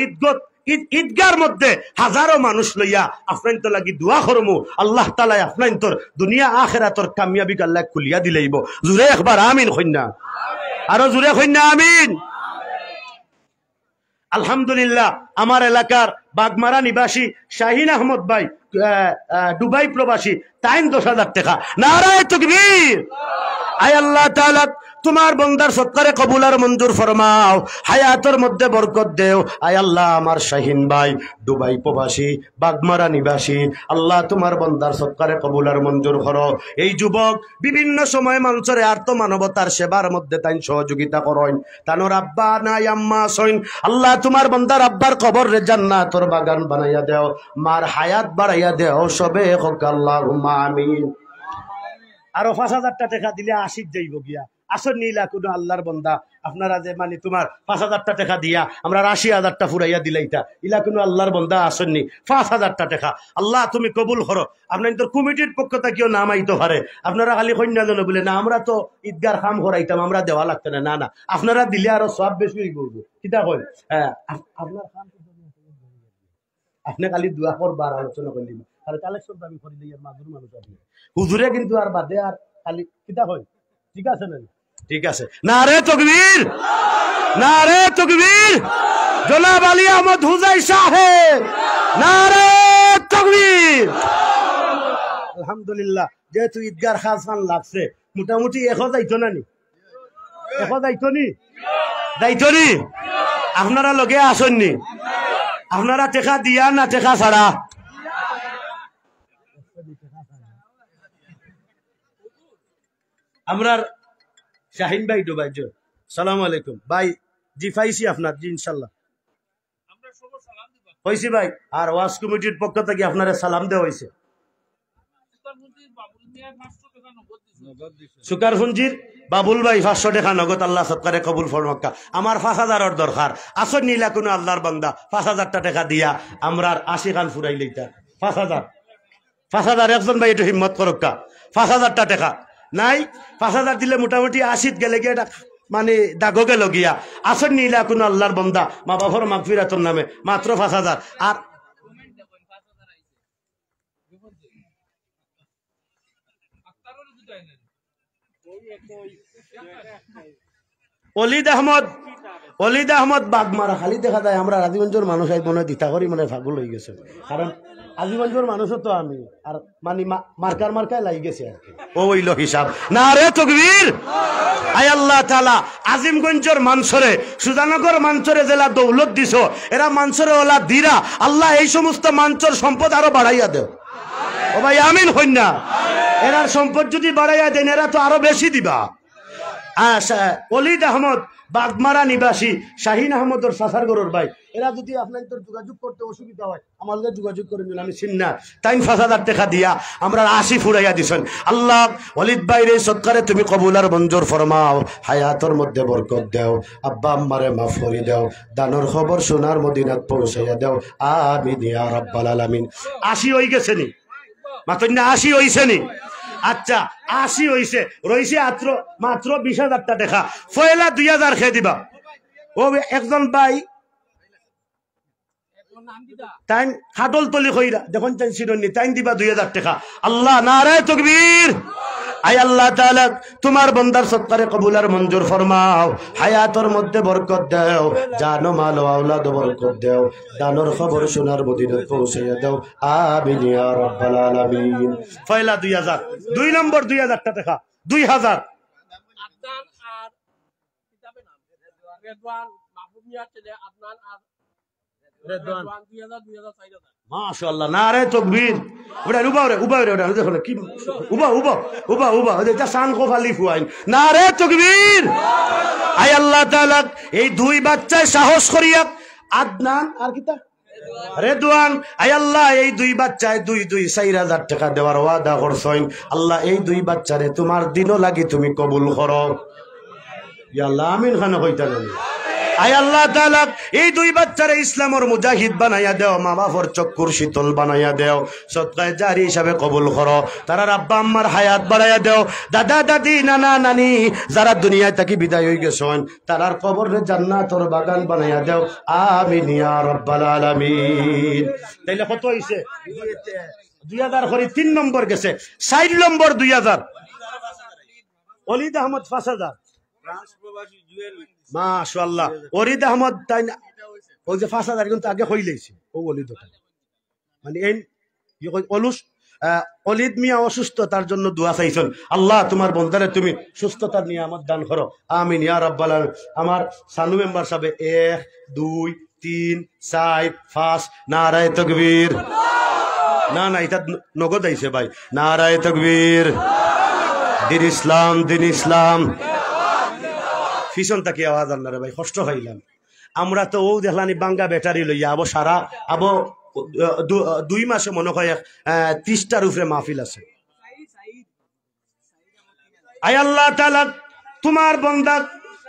ঈদগার মধ্যে হাজারো মানুষ লইয়া আপনার তো লাগি দোয়া করমু আল্লাহ তাআলা আপনার তোর দুনিয়া আখিরাতর কামিয়াবি আল্লাহ খুলিয়া দিলাইব জুরে একবার আমিন কইনা আরো জুরে কইনা আমিন আলহামদুলিল্লাহ আমার এলাকার বাগমারা নিবাসী শাহিন আহমদ ভাই দুবাই প্রবাসী তাইন 10,000 টাকা নারায়ে তাকবীর আয় আল্লাহ তাআলা তোমার বান্দার সৎকারে কবুল আর মঞ্জুর ফরমাও হায়াতের মধ্যে বরকত দেও আয় আল্লাহ আমার শাহিন ভাই দুবাই প্রবাসী বাগমারা নিবাসী আল্লাহ তোমার বান্দার সৎকারে কবুল আর মঞ্জুর করো এই যুবক বিভিন্ন সময় মানুষের আর্ত মানবতার সেবার মধ্যে তাই সহযোগিতা করেন তানোর আব্বা নাই আম্মা সইন আল্লাহ তোমার বান্দার আব্বার কবর রে জান্নাতের বাগান বানাইয়া দেও মার হায়াত বাড়াইয়া দেও সবে হোক আল্লাহুম্মা আমিন আরো 5,000 টাকা দিলে 80 যাইব গিয়া আসর নীলা কোনো আল্লাহর বন্দা আপনারা যে মানে তোমার 5,000 টাকা দিয়া আমরা 80,000 ফুরাইয়া দিলাইতা ইলা কোনো আল্লাহর বন্দা আসননি 5,000 টাকা আল্লাহ তুমি কবুল করো আপনার তো কমিটির পক্ষ থেকেও নাম আইতে পারে আপনারা খালি কন্যা জন বলে না আমরা তো ঈদগার খাম করাইতাম আমরা দেওয়া লাগতো না না আপনারা দিলে আরো সব বেশি করবো কিতা কই আপনার খাম আপনি খালি দোয়া করবার আলোচনা করলি তাহলে কালেকশন দাবি করি দিয়ে মাজুর মানুষ আপনি হুজুরে কিন্তু আর বাদে আর খালি কিতা হয় ঠিক আছে না ঠিক আছে নারে তাকবীর নারে তাকবীর জনাব আলী আহমদ হুজাই সাহেব নারে তাকবীর আলহামদুলিল্লাহ যেহেতু ঈদগার খান লাগছে মোটামুটি 1,000 যাইতো না নি 1,000 যাইতো নি যাইতো নি আপনারা লগে আসেননি আপনারা টাকা দিয়া না টাকা ছাড়া আমরার শাহিন ভাই ডুবাই সালাম আলাইকুম ভাই জি পাইছি আপনার জি ইনশাল্লাহ হয়েছি ভাই। আর ওয়াজ কমিটির পক্ষ থেকে আপনারা সালাম দেওয়া হয়েছে। সুকারফুঞ্জির বাবুল ভাই 500 টাকা নগদ, আল্লাহ সৎকারে কবুল ফরমাক্কা। আমার 5000 দরকার, আসর নিলা কোনো আল্লাহর বান্দা 5000 টাকা দিয়া আমরা 80 খান ফুরাই লইতা। 5000 একজন ভাই একটু হিম্মত করক্কা। 5000 টাকা নাই, 5000 দিলে মোটামুটি 80 গেলে গিয়ে এটা মানে দাগো গেল গিয়া। আসর নিলা কোনো আল্লাহর বান্দা মা বাবার মাগফিরাতের নামে মাত্র 5000। আর অলিদ আহমদ বাগমারা খালি দেখা যায় আমরা আজিগঞ্জের মানুষ মনে দিতা করি মানে ফাগুল হয়ে গেছে। কারণ আজিগঞ্জের মানুষও তো আমি আর মানে মার্কায় লাগি গেছে আর কি। ও হইল হিসাব না রে তকবীর। আয় আল্লাহ তাআলা আজিমগঞ্জের মানসরে, সুজানগর মানসরে জেলা দৌলত দিছ, এরা মানসরে ওলা দিরা আল্লাহ এই সমস্ত মানসর সম্পদ আরো বাড়াইয়া দেও। ও ভাই আমিন হইন না। এরার সম্পদ যদি বাড়াইয়া দেন এরা তো আরো বেশি দিবা। অলিদ আহমদ বাগমারা নিবাসী শাহিন আহমদর সাসারগড়ের ভাই, এরা যদি আপনাদের যোগাযোগ করতে অসুবিধা হয় আমার লগে যোগাযোগ করে দিন, আমি চিন্না তাই 5000 টাকা দিয়া আমরা 80 ফুরাইয়া দিছেন। আল্লাহ অলিদ ভাইরে সৎকারে তুমি কবুল আর মঞ্জুর ফরমাও, হায়াতর মধ্যে বরকত দেও, আব্বা আম্মারে মাফ করে দেও, দানোর খবর সোনার মদিনাত পৌঁছাইয়া দেও, আমিন ইয়া রাব্বাল আলামিন। 80 হই গেছে নি মাত্র, 80 হইছে নি? আচ্ছা 80 হইছে, রইছে মাত্র 20,000 টাকা। পয়লা 2000 খেয়ে দিবা। ও একজন ভাই তাই খাটল তলি কইরা দেখুন চাই শিরনি তাই দিবা 2000 টাকা। আল্লাহ নারে তাকবীর। আয় আল্লাহ তাআলা তোমার বান্দার সৎকারে কবুল আর মঞ্জুর ফরমাও, হায়াতের মধ্যে বরকত দাও, জানো মাল ও আওলাদ বরকত দাও, দানোর খবর সোনার মদিনাত পৌঁছাইয়া দাও, আমিন ইয়া রাব্বাল আলামিন। পয়লা 2000, 2 নম্বর 2000 টাকা 2000। আদনান আর কিতাবে নাম রেদওয়ান মাহবুব মিয়া ছেলে আদনান আর রেদওয়ান 2000 মাশাআল্লাহ নারে তাকবীর। ওটা উবা রে ওটা দেখো কি উবা এটা সান কো ফালি ফুয়াইন নারে তাকবীর। আয় আল্লাহ তাআলা এই দুই বাচ্চায় সাহস করিয়া আদনান আর কিতা রেদওয়ান, আয় আল্লাহ এই দুই বাচ্চায় 4,000 টাকা দেওয়ার ওয়াদা করছেন। আল্লাহ এই দুই বাচ্চারে তোমার দিনও লাগি তুমি কবুল করো। ইয়া আল্লাহ আমিন খান হইতা না। আয় আল্লাহ তাআলা এই দুই বাচ্চারে ইসলামের মুজাহিদ বানাইয়া দেও, মা বাবার চক্ষুর শীতল বানাইয়া দেও, সদকায়ে জারি হিসাবে কবুল করো। তারা আব্বা আম্মার হায়াত বাড়াইয়া দেও, দাদা দাদি নানা নানি যারা দুনিয়ায় থাকি বিদায় হয়ে গেছেন তারার কবরে জান্নাতের বাগান বানাইয়া দেও, আমিন ইয়া রাব্বাল আলামিন। তাইলে কত হইছে? 2000 করে 3 নম্বর গেছে। 4 নম্বর 2000 অলিদ আহমদ 5000। মাশাআল্লাহ অলিদ আহমদ তাই ওই যে 5000 কিন্তু আগে হইলেছে ও অলিদ মানে এই অলিদ মিয়া অসুস্থ, তার জন্য দোয়া চাইছেন। আল্লাহ তোমার বন্দারে তুমি সুস্থতার নিয়ামত দান করো, আমিন ইয়া রাব্বাল আলামিন। আমার সানু মেম্বার সাহেব 1 2 3 4 5 নারায়ে তাকবীর। না এটা নগদ আইছে ভাই, নারায়ে তাকবীর। দিন ইসলাম পিছন তাকি আওয়াজ আল্লাহ ভাই কষ্ট হইলাম। আমরা তো ও দেখলানি বাঙ্গা ব্যাটারি লইয়া আবো সারা আবো 2 মাসে মনে হয় 30টার উপরে মাহফিল আছে। আয় আল্লাহ তাআলা তোমার বান্দা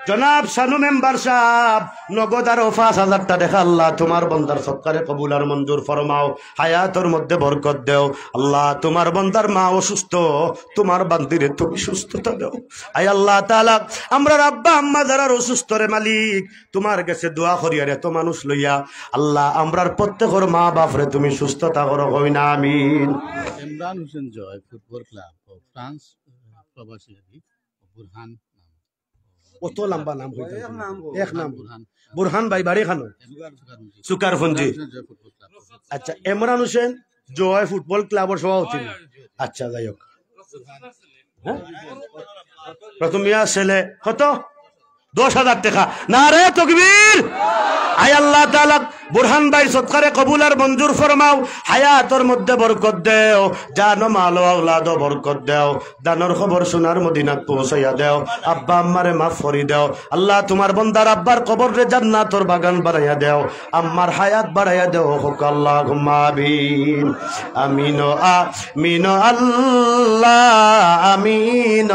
জনাব সানু মেম্বার সাহেব নগদ আর 5000 টাকা আল্লাহ তোমার বান্দার সৎকারে কবুল আর মঞ্জুর ফরমাও, হায়াতের মধ্যে বরকত দেও। আল্লাহ তোমার বান্দার মা অসুস্থ, তোমার বান্দিরে তুমি সুস্থতা দাও। আয় আল্লাহ তাআলা আমরা আব্বা আম্মা যারা অসুস্থ রে মালিক তোমার কাছে দোয়া করি আর এত মানুষ লইয়া আল্লাহ আমরার প্রত্যেকের মা বাপরে তুমি সুস্থতা করো, কই না আমিন। ইমরান হোসেন জয় ফুটবল ক্লাব ফ্রান্স প্রবাসী বুরহান কত লম্বা নাম হইতে এক নাম বুরহান ভাই বাড়ি খানো সুকারফুঞ্জি। আচ্ছা ইমরান হোসেন জয় ফুটবল ক্লাবের সভাপতি। আচ্ছা যাই হোক, প্রথম ইয়া ছেলে কত 10,000 টাকা। নারে তাকবীর। আয় আল্লাহ তাআলা বুরহান ভাই সৎকারে কবুল আর মঞ্জুর ফরমাও, হায়াতর মধ্যে বরকত দেও, জান মাল আওলাদ বরকত দেও, দানর খবর সোনার মদিনাত পৌঁছাইয়া দেও, আব্বা আম্মারে মাফ করি দেও। আল্লাহ তোমার বান্দার আব্বার কবরে জান্নাতের বাগান বানাইয়া দেও, আম্মার হায়াত বাড়াইয়া দেও। হোক আল্লাহুম্মা আমিন। আমিন আমিন আল্লাহ আমিন।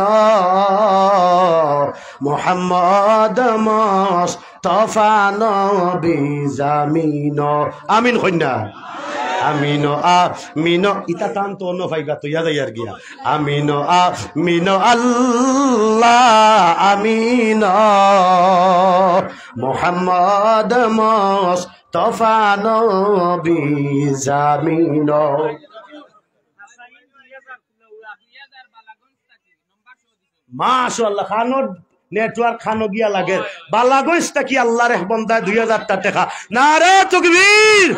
মুহাম্মদ মুস্তাফা নবী জামিন। আমিন কইনা। আমিন আমিন ইতা টান তো অন্য ভাইগা তো ইয়াদ আর গিয়া। আমিন আমিন আল্লাহ আমিন। মুহাম্মদ মুস্তাফা নবী জামিন। মাশাআল্লাহ খানোর নেটওয়ার্ক খানো গিয়া লাগে বালাগইস কি আল্লাহর বন্দায় 2000 টাকা। নারে তাকবীর।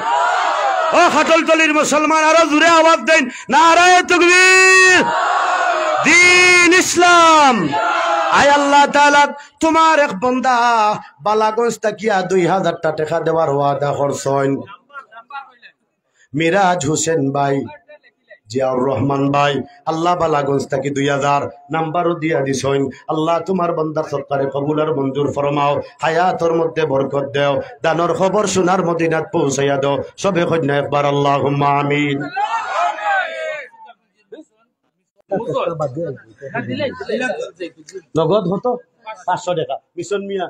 ও খাটলতলির মুসলমান আরো জোরে আওয়াজ দেন, নারে তাকবীর। দ্বীন ইসলাম। আয় আল্লাহ তাআলা তোমার এক বান্দা বালাগঞ্জ তাকিয়া 2000 টাকা দেওয়ার ওয়াদা করছেন। মিরাজ হোসেন ভাই, জিয়াউর রহমান ভাই, আল্লাহ বালাগঞ্জ থেকে 2000 নাম্বারও দিয়া দিছেন। আল্লাহ তোমার বান্দার সরকারে কবুল আর মঞ্জুর ফরমাও, হায়াতর মধ্যে বরকত দেও, দানর খবর সোনার মদিনাত পৌঁছাইয়া দাও। সবে কন্যা একবার আল্লাহুম্মা আমিন। নগদ হতো 500 টাকা। মিশন মিয়া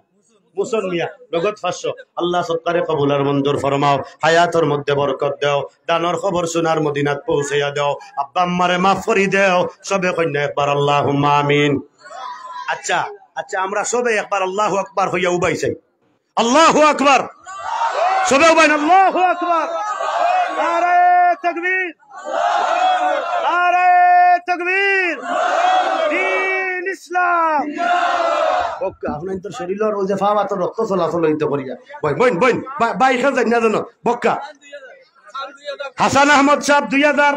মুসন মিয়া নগদ 500। আল্লাহ সরকারে কবুল আর মঞ্জুর ফরমাও, হায়াতর মধ্যে বরকত দেও, দানর খবর সোনার মদিনাত পৌঁছাইয়া দাও, আব্বা আম্মারে মাফ করি দেও। সবে কন্যা একবার আল্লাহুম্মা আমিন। আচ্ছা আচ্ছা, আমরা সবে একবার আল্লাহু আকবার হইয়া উবাই চাই। আল্লাহু আকবার। সবে উবাই আল্লাহু আকবার। নারে তাকবীর, নারে তাকবীর। দ্বীন ইসলাম। বক্কা আপনার তোর শরীরের ওই যে ফাওয়া তো রক্ত চলাচল হইতে করিয়া বইন বইন বইন বাইখা যাই না জানো বক্কা। হাসান আহমদ সাহেব 2000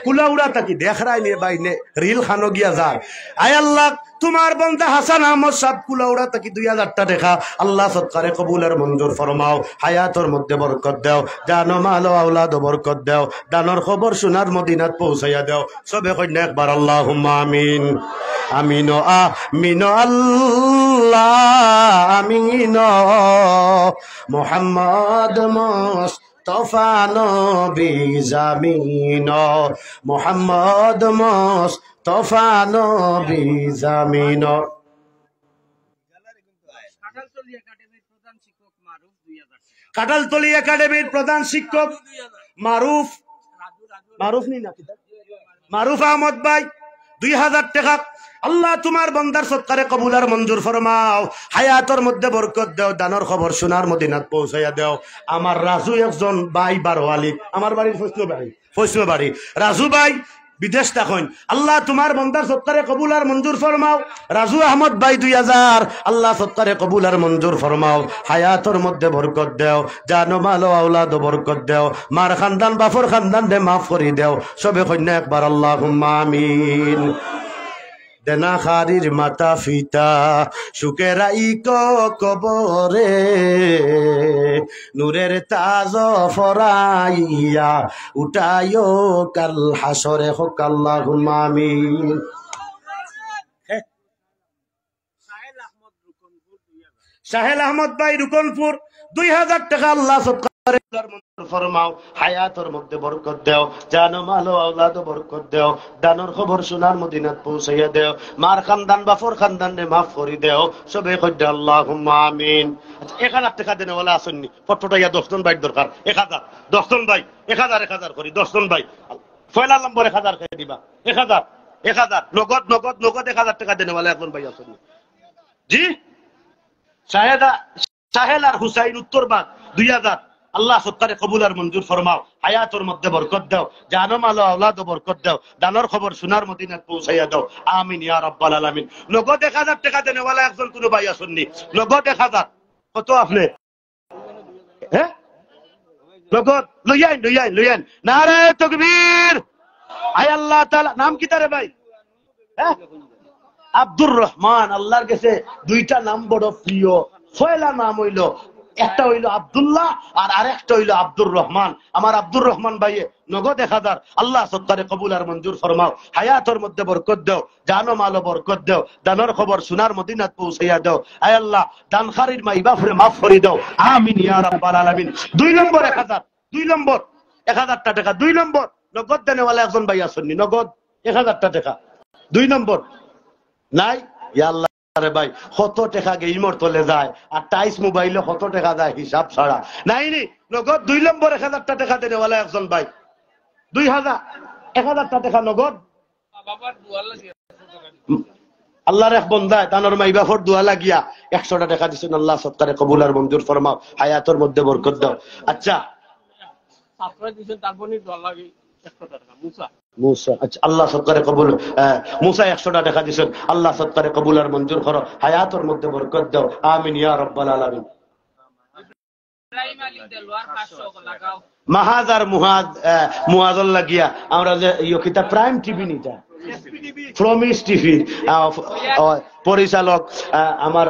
কুলাউড়া তাকি দেখ রাই নে বাই নে রিল খানো গিয়া যায়। আয় আল্লাহ তোমার বান্দা হাসান আহমদ সাহেব কুলাউড়া তাকি 2000 টাকা আল্লাহ সৎকারে কবুলের মঞ্জুর ফরমাও, হায়াতর মধ্যে বরকত দেও, জানো মাল আওলাদ বরকত দেও, দানর খবর সোনার মদিনাত পৌঁছাইয়া দেও। সবে কইনা একবার আল্লাহুম্মা আমিন। আমিন আমিন আল্লাহ আমিন। মুহাম্মদ মুস্তাফা নবী জামিন। মুহাম্মদ মুস্তাফা নবী জামিন। কাটালতলি একাডেমির প্রধান শিক্ষক মারুফ মারুফ আহমদ ভাই 2000 টাকা। আল্লাহ তোমার বান্দার সৎকারে কবুল আর মঞ্জুর ফরমাও, হায়াতর মধ্যে বরকত দেও, দানর খবর সোনার মদিনাত পৌঁছাইয়া দেও। আমার রাজু একজন ভাই বারোয়ালি, আমার বাড়ির ফৈসল বাড়ি রাজু ভাই বিদেশ থাকেন। আল্লাহ তোমার বান্দার সৎকারে কবুল আর মঞ্জুর ফরমাও। রাজু আহমদ ভাই 2000 আল্লাহ সৎকারে কবুল আর মঞ্জুর ফরমাও, হায়াতর মধ্যে বরকত দেও, জানো মাল আওলাদ বরকত দেও, মার খানদান বাফর খানদান দে মাফ করি দেও। সবে কন্যা একবার আল্লাহুম্মা আমিন। দেনা খারির মাতা ফিতা সুখে রাইক কবরে, নূরের তাজ ফরাইয়া উঠাইও কাল হাসরে। হোক আল্লাহুম্মা আমিন। সাহেল আহমদ ভাই রুকনপুর 2000 টাকা আল্লাহ ফরমাও, হায়াতর মধ্যে বরকত দেও, জানো মাল আওলাদ বরকত দেও, দানর খবর সোনার মদিনাত পৌঁছাইয়া দেও, মার খানদান বাফর খানদান নে মাফ করি দেও। সবে কইরা আল্লাহুম্মা আমিন। 1000 টাকা দেনে ওলা আসেননি ফটোটাইয়া 10 জন ভাই দরকার। 1000 10 জন ভাই 1000 করি 10 জন ভাই পয়লা নম্বর 1000 খেয়ে দিবা। 1000 নগদ নগদ নগদ 1000 টাকা দেনে ওলা একজন ভাই আসেননি। জি সাহেল আর হুসাইন উত্তরবাগ 2000 আল্লাহ সত্তারে কবুল আর মঞ্জুর ফরমাও, হায়াতর মধ্যে বরকত দাও, জানো মাল আওলাদ বরকত দাও, দানর খবর সোনার মদিনাত পৌঁছাইয়া দাও। আমিন ইয়া রাব্বাল আলামিন। নগদ 1000 টাকা দেনে ওয়ালা একজন কোন ভাই আসেননি। নগদ 1000 কত আপনি? হ্যাঁ নগদ লইয়াইন। নারে তাকবীর। আয় আল্লাহ তাআলা নাম কি তারে ভাই? হ্যাঁ আব্দুর রহমান আল্লাহর কাছে দুইটা নাম বড় প্রিয়। পয়লা নাম হইল, একটা হইল আব্দুল্লাহ আর আরেকটা হইল আব্দুর রহমান। আমার আব্দুর রহমান ভাইয়ে নগদ 1000 আল্লাহ সত্তারে কবুল আর মঞ্জুর ফরমাও। হায়াতের মধ্যে বরকত দাও, জানো মালো বরকত দাও, দানের খবর সোনার মদিনাত পৌঁছাইয়া দাও। আয় আল্লাহ দানখারির মাই বাপরে মাফ করে দাও, আমিন ইয়া রাব্বাল আলামিন। 2 নম্বর 1000, 2 নম্বর 1000 টাকা। 2 নম্বর নগদ দেনেওয়ালা একজন ভাই আসেননি, নগদ 1000 টাকা। 2 নম্বর নাই। ইয়া আল্লাহ রে ভাই, কত টাকা গেইমর তলে যায় আর টাইস মোবাইলে কত টাকা যায় হিসাব ছাড়া নাই নি। নগদ 2 নম্বর 1000 টাকা দেনেওয়ালা একজন ভাই, 2000 1000 টাকা নগদ। আল্লাহর এক বন্দা তানোর মাই বাপর দোয়া লাগিয়া 100 টাকা দিছেন। আল্লাহ সত্তারে কবুল আর মঞ্জুর ফরমাও, হায়াতের মধ্যে বরকত দাও। আচ্ছা মুসা, আচ্ছা আল্লাহ সত্তারে কবুল, মুসা 100 টাকা দিছেন। আল্লাহ সত্তারে কবুল আর মঞ্জুর করো, হায়াতের মধ্যে বরকত দাও, আমিন ইয়া রাব্বাল আলামিন। মাহাজ আর মুহাজল লাগিয়া আমরা যে ইয়কিতা প্রাইম টিভি নিটা প্রমিস টিভি পরিচালক আমার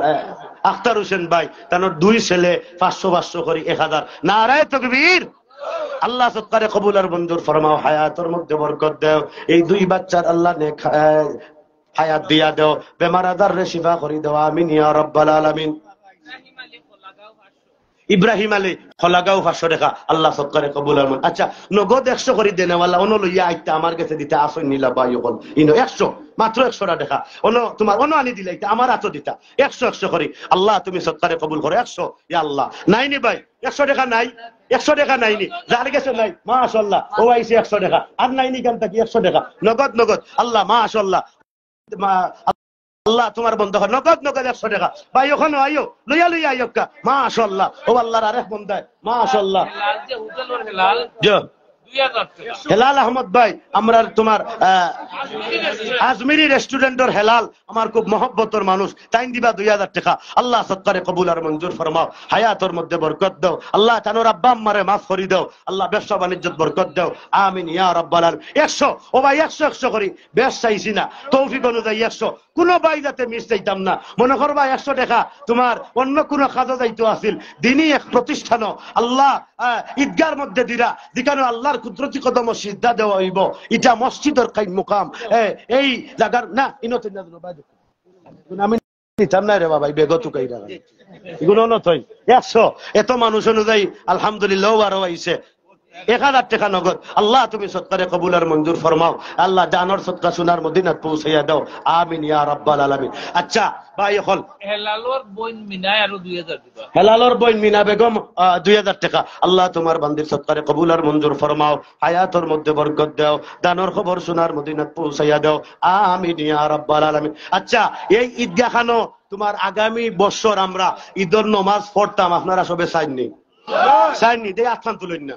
আখতার হোসেন ভাই, তার 2 ছেলে 500 করে 1000। নারায়ে তাকবীর। আল্লাহ সত্তারে কবুল আর মঞ্জুর ফরমাও, হায়াতের মধ্যে বরকত দাও। এই 2 বাচ্চার আল্লাহ নেক হায়াত দিয়া দাও, বেমার আজার রে শিফা করে দাও, আমিন ইয়া রাব্বাল আলামিন। ইব্রাহিম আলী খলাগাঁও 500 টাকা, আল্লাহ সত্তারে কবুল আর। আচ্ছা নগদ 100 করে দেনেওয়ালা অন লইয়া আইতা আমার কাছে দিতে আসই নিলা ভাই হল ইনো 100 মাত্র 100 টাকা অন তোমার অন আনি দিলাইতা আমার হাতে দিতা 100 করে। আল্লাহ তুমি সত্তারে কবুল করো। 100 ইয়া আল্লাহ। নাইনি ভাই 100 টাকা নাই, 100 টাকা নাইনি, যার কাছে নাই মাশাআল্লাহ ও আইছে 100 টাকা আর নাইনি কেন থাকি 100 টাকা নগদ নগদ। আল্লাহ মাশাআল্লাহ, আল্লাহ তোমার বন্ধ হয় নগদ নগদ 100 টাকা ভাই। ওখানে আইও লইয়া লইয়া আইকা মাশাআল্লাহ। ও আল্লাহর আরেক বন্দায় মাশাআল্লাহ। হেলাল আহমদ ভাই আমরা তোমার আজমিরি রেস্টুরেন্টের হেলাল আমার খুব মহব্বতের মানুষ, তাই দিবা 2000 টাকা। আল্লাহ সত্তারে কবুল আর মঞ্জুর ফরমাও, হায়াতের মধ্যে বরকত দাও। আল্লাহ তানোর আব্বা আম্মারে মাফ করে দাও। আল্লাহ ব্যবসা বাণিজ্যত বরকত দাও, আমিন ইয়া রাব্বাল আলামিন। 100 ও ভাই 100 করি বেশ চাইছি না, তৌফিক অনুযায়ী 100 কোন ভাই যাতে মিস যাইতাম না। মনে করবা 100 টাকা তোমার অন্য কোন কাজে যাইতো আসিল, দিনই এক প্রতিষ্ঠান আল্লাহ ঈদগার মধ্যে দিরা দিকানো আল্লাহর কুদরতি কদম সিদ্ধা দেওয়া হইব। এটা মসজিদের কাই মুকাম এই জায়গার না ইনতে না আমি নিতাম না রে বাবা বেগত কাইরা এগুলো নয় 100 এত মানুষ অনুযায়ী আলহামদুলিল্লাহ আরো আইছে 1000 টাকা নগদ। আল্লাহ তুমি সত্তারে কবুল আর মঞ্জুর ফরমাও। আল্লাহ জানোর সৎকা সোনার মদিনাত পৌঁছাইয়া দাও, আমিন ইয়া রাব্বাল আলামিন। আচ্ছা ভাই এখন হেলালর বইন মিনায় আরো 2000 দিবা। হেলালর বইন মিনা বেগম 2000 টাকা। আল্লাহ তোমার বান্দির সৎকারে কবুল আর মঞ্জুর ফরমাও, হায়াতের মধ্যে বরকত দাও, দানোর খবর সোনার মদিনাত পৌঁছাইয়া দাও, আমিন ইয়া রাব্বাল আলামিন। আচ্ছা এই ঈদগাহ খানো তোমার আগামী বছর আমরা ঈদের নামাজ পড়তাম, আপনারা সবে চাইনি চাইনি দে আত্মান তুলেন না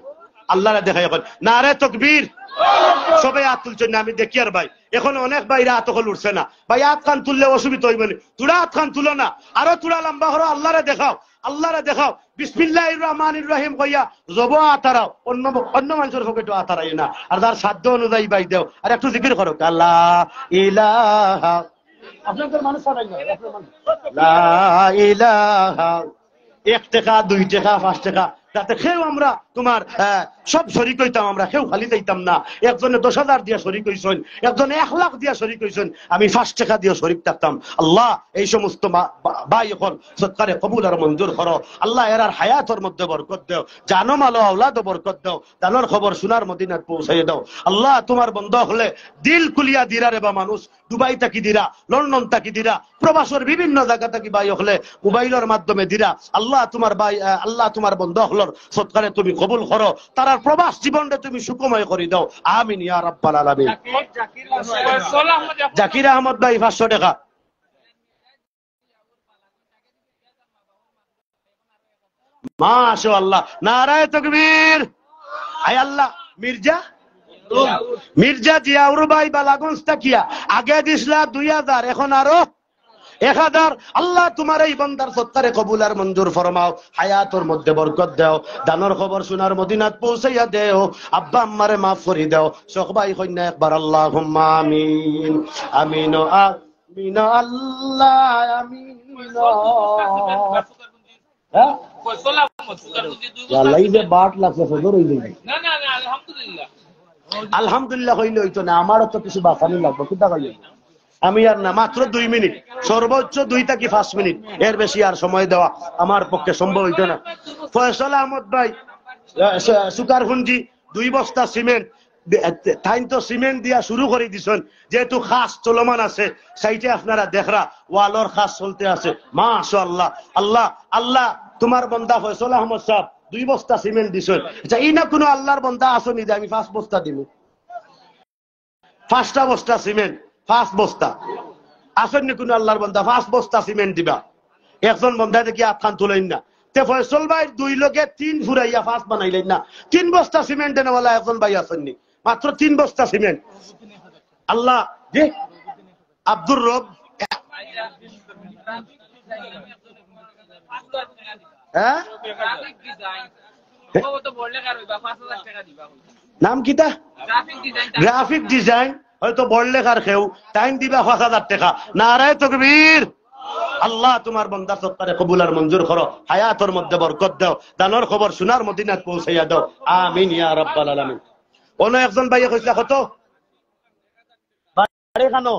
আল্লাহরা দেখাই এখন নারে তাকবীর সবাই হাত তুলছেন না আমি দেখি। আর ভাই এখন অনেক ভাইরা হাত হল উঠছে না ভাই, হাত খান তুললে অসুবিধা হইবে না, তুরা হাত খান তুলো না, আরো তুরা লম্বা করো, আল্লাহরে দেখাও, আল্লাহরে দেখাও। বিসমিল্লাহির রহমানির রহিম কইয়া জব আতারাও, অন্য অন্য মানুষের পকেটও আতারাই না, আর তার সাধ্য অনুযায়ী ভাই দেও। আর একটু জিকির করো আল্লাহ ইলাহা, আপনাদের মানুষ লা ইলাহা। 1 টাকা 2 টাকা 5 টাকা যাতে খেউ আমরা তোমার সব শরিক হইতাম, আমরা কেউ খালি যাইতাম না। একজনে 10,000 দিয়া শরিক হইছেন, একজনে 1 লাখ দিয়া শরিক হইছেন, আমি 5 টাকা দিয়ে শরিক থাকতাম। আল্লাহ এই সমস্ত ভাই এখন সৎকারে কবুল আর মঞ্জুর করো। আল্লাহ এরার হায়াতের মধ্যে বরকত দাও, জানো মালো আওলাদ বরকত দাও, জানোর খবর সোনার মদিনাত পৌঁছাইয়ে দাও। আল্লাহ তোমার বন্ধ হলে দিল কুলিয়া দিরা রে বা মানুষ দুবাই থাকি দিরা, লন্ডন থাকি দিরা, প্রবাসের বিভিন্ন জায়গা থাকি ভাই হলে মোবাইলের মাধ্যমে দিরা। আল্লাহ তোমার ভাই আল্লাহ তোমার বন্ধ হলর সৎকারে তুমি কবুল করো, তার প্রবাস জীবনটা তুমি সুখময় করে দাও, আমিন ইয়া রাব্বাল আলামিন। জাকির আহমদ ভাই 500 টাকা। মাশাআল্লাহ নারায়ে তাকবীর। আয় আল্লাহ মির্জা জিয়াউর ভাই বালাগঞ্জ তাকিয়া আগে দিছলা 2000 এখন আরো 1000। আল্লাহ তোমার এই বান্দার সত্তারে কবুল আর মঞ্জুর ফরমাও, হায়াতের মধ্যে বরকত দাও, দানোর খবর সোনার মদিনাত পৌঁছাইয়া দেও, আব্বা আম্মারে মাফ করে দাও। সবাই কইনা একবার আল্লাহুম্মা আমিন আমিন। মিনা আল্লাহ আমিনা হ্যাঁ আল্লাহ যে বাট লাগছে সদর হইল না না না আলহামদুলিল্লাহ আলহামদুলিল্লাহ হইলে হইতো না আমারও তো কিছু বাঁচানি লাগবে কি টাকা আমি আর না মাত্র 2 মিনিট সর্বোচ্চ 2 থেকে 5 মিনিট এর বেশি আর সময় দেওয়া আমার পক্ষে সম্ভব হইতো না ফয়সাল আহমদ ভাই সুকারহুঞ্জি 2 বস্তা সিমেন্ট তাই তো সিমেন্ট দিয়া শুরু করে দিছেন যেহেতু খাস চলমান আছে সাইটে আপনারা দেখরা ওয়ালর খাস চলতে আছে মাশাআল্লাহ আল্লাহ আল্লাহ তোমার বান্দা ফয়সাল আহমদ সাহেব 2 বস্তা সিমেন্ট দিছেন আচ্ছা এই না কোনো আল্লাহর বান্দা আসনি যে আমি 5 বস্তা দিব 5টা বস্তা সিমেন্ট 5 বস্তা আসেননি কোন আল্লাহর বান্দা 5 বস্তা সিমেন্ট দিবা একজন বান্দা দেখি আফখান তুলেন না তে ফয়সাল ভাই 2 লোকে 3 ফুরাইয়া 5 বানাইলেন না 3 বস্তা সিমেন্ট দেনওয়ালা একজন ভাই আসেননি মাত্র 3 বস্তা সিমেন্ট আল্লাহ জি আব্দুর রব হ্যাঁ নাম কিতা গ্রাফিক ডিজাইন হয়তো বড় লেখার খেউ টাইম দিবা 5000 টাকা নারায়ে তাকবীর আল্লাহ তোমার বান্দার সত্তারে কবুল আর মঞ্জুর করো হায়াতের মধ্যে বরকত দাও দানের খবর সোনার মদিনাত পৌঁছাইয়া দাও আমিন ইয়া রাব্বাল আলামিন অন্য একজন ভাই কইলা কত বাড়ি খানো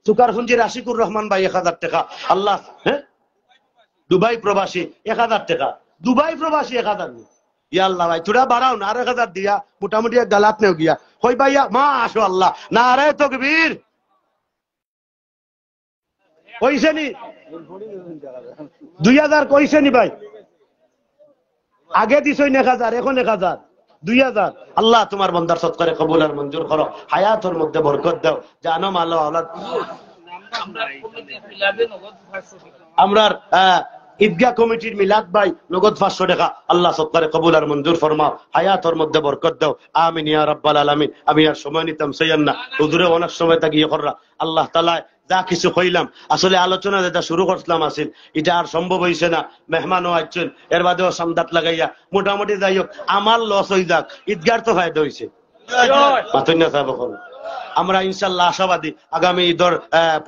সুকারপুঞ্জির আশিকুর রহমান ভাই 1000 টাকা আল্লাহ হ্যাঁ দুবাই প্রবাসী 1000 টাকা দুবাই প্রবাসী 1000 ইয়া আল্লাহ ভাই তোরা বাড়াও না আর 1000 দিয়া মোটামুটি এক গালাত নেও গিয়া কই ভাইয়া মাশাআল্লাহ নারে তাকবীর কইছে নি 2000 কইছে নি ভাই আগে দিছই 1000 এখন 1000 2000 আল্লাহ তোমার বান্দার সৎকারে কবুল আর মঞ্জুর করো হায়াতের মধ্যে বরকত দাও জানো মালো আওলাদ আমরার ঈদগাহ কমিটির মিলাদ ভাই নগদ 500 টাকা আল্লাহ সৎকারে কবুল আর মঞ্জুর ফরমাও হায়াতের মধ্যে বরকত দাও আমিন ইয়া রাব্বাল আলামিন আমি আর সময় নিতাম সাইয়ান্না হুজুরে অনেক সময় তাকি কররা আল্লাহ তাআলা যা কিছু কইলাম আসলে আলোচনা যেটা শুরু করছিলাম আসিল এটা আর সম্ভব হইছে না মেহমানও আইছেন এর বাদেও সামদাত লাগাইয়া মোটামুটি যাই হোক আমার লস হই যাক ঈদগার তো ফায়দা হইছে মাতন্না সাহেব আমরা ইনশাআল্লাহ আশাবাদী আগামী ঈদের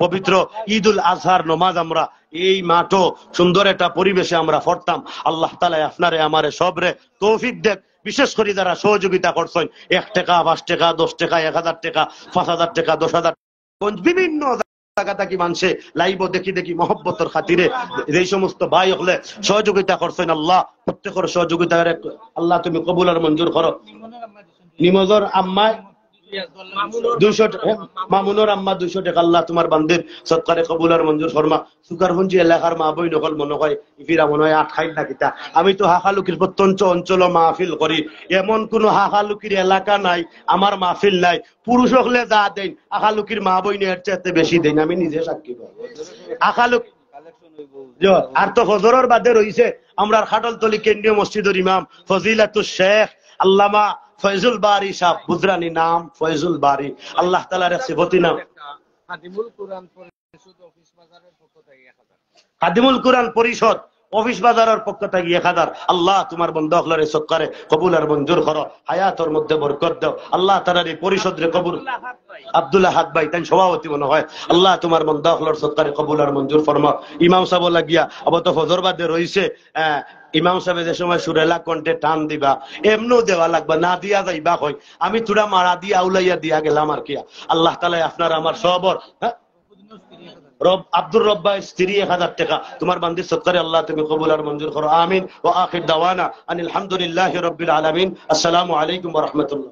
পবিত্র ঈদুল আজহার নামাজ আমরা এই মাঠও সুন্দর একটা পরিবেশে আমরা পড়তাম আল্লাহ তাআলা আপনারে আমারে সবরে তৌফিক দেখ বিশেষ করে যারা সহযোগিতা করছেন 1 টাকা 5 টাকা 10 টাকা 1000 টাকা 5000 টাকা 10000 বিভিন্ন জায়গা থেকে মানুষে লাইভ দেখি দেখি মহব্বতের খাতিরে এই সমস্ত ভাই হলে সহযোগিতা করছেন আল্লাহ প্রত্যেকের সহযোগিতা আল্লাহ তুমি কবুল আর মঞ্জুর করো নিমজর আম্মা 200 মামুনুর আম্মা 200 টাকা আল্লাহ তোমার বান্দির সদকারে কবুল আর মঞ্জুর ফরমা সুকারপুঞ্জি এলাকার মা বই নকল মনে হয় ইফিরা মনে হয় 8 খাই না কিতা আমি তো হাকালুকির প্রত্যন্ত অঞ্চল মাহফিল করি এমন কোন হাকালুকির এলাকা নাই আমার মাহফিল নাই পুরুষ হলে যা দেন হাকালুকির মা বই এর চাইতে বেশি দেন আমি নিজে সাক্ষী হাকালুক আর তো ফজরের বাদে রইছে আমরার খাটলতলি কেন্দ্রীয় মসজিদের ইমাম ফজিলাতুশ শেখ আল্লামা ফয়জুল বারি সাহেব বুজরানি নাম ফয়জুল বারি আল্লাহ তাআলার সিফতি নাম খাদিমুল কুরআন পরিষদ অফিস বাজারের পক্ষ থেকে 1000 খাদিমুল কুরআন পরিষদ অফিস বাজারের পক্ষ থেকে 1000 আল্লাহ তোমার বান্দা হলরে সদকারে কবুল আর মঞ্জুর করো হায়াতের মধ্যে বরকত দাও আল্লাহ তাআলার এই পরিষদরে কবুল আব্দুল্লাহ হাত ভাই তাই সভাপতি মনে হয় আল্লাহ তোমার বান্দা হলর সদকারে কবুল আর মঞ্জুর ফরমাও ইমাম সাহেব লাগিয়া আবার তো ফজর বাদে রইছে ইমাম সাহেব যে সময় সুরেলা কণ্ঠে টান দিবা এমনও দেওয়া লাগবে না দিয়া যাইবা কই আমি তোরা মারা দিয়া আউলাইয়া দিয়া গেলাম আর কি আল্লাহ তাআলা আপনার আমার সবর রব আব্দুর রব্বা স্ত্রী 1000 টাকা তোমার বান্দির সদকারে আল্লাহ তুমি কবুল আর মঞ্জুর করো আমিন ওয়া আখির দাওয়ানা আনিল হামদুলিল্লাহি রাব্বিল আলামিন আসসালামু আলাইকুম ওয়া রাহমাতুল্লাহ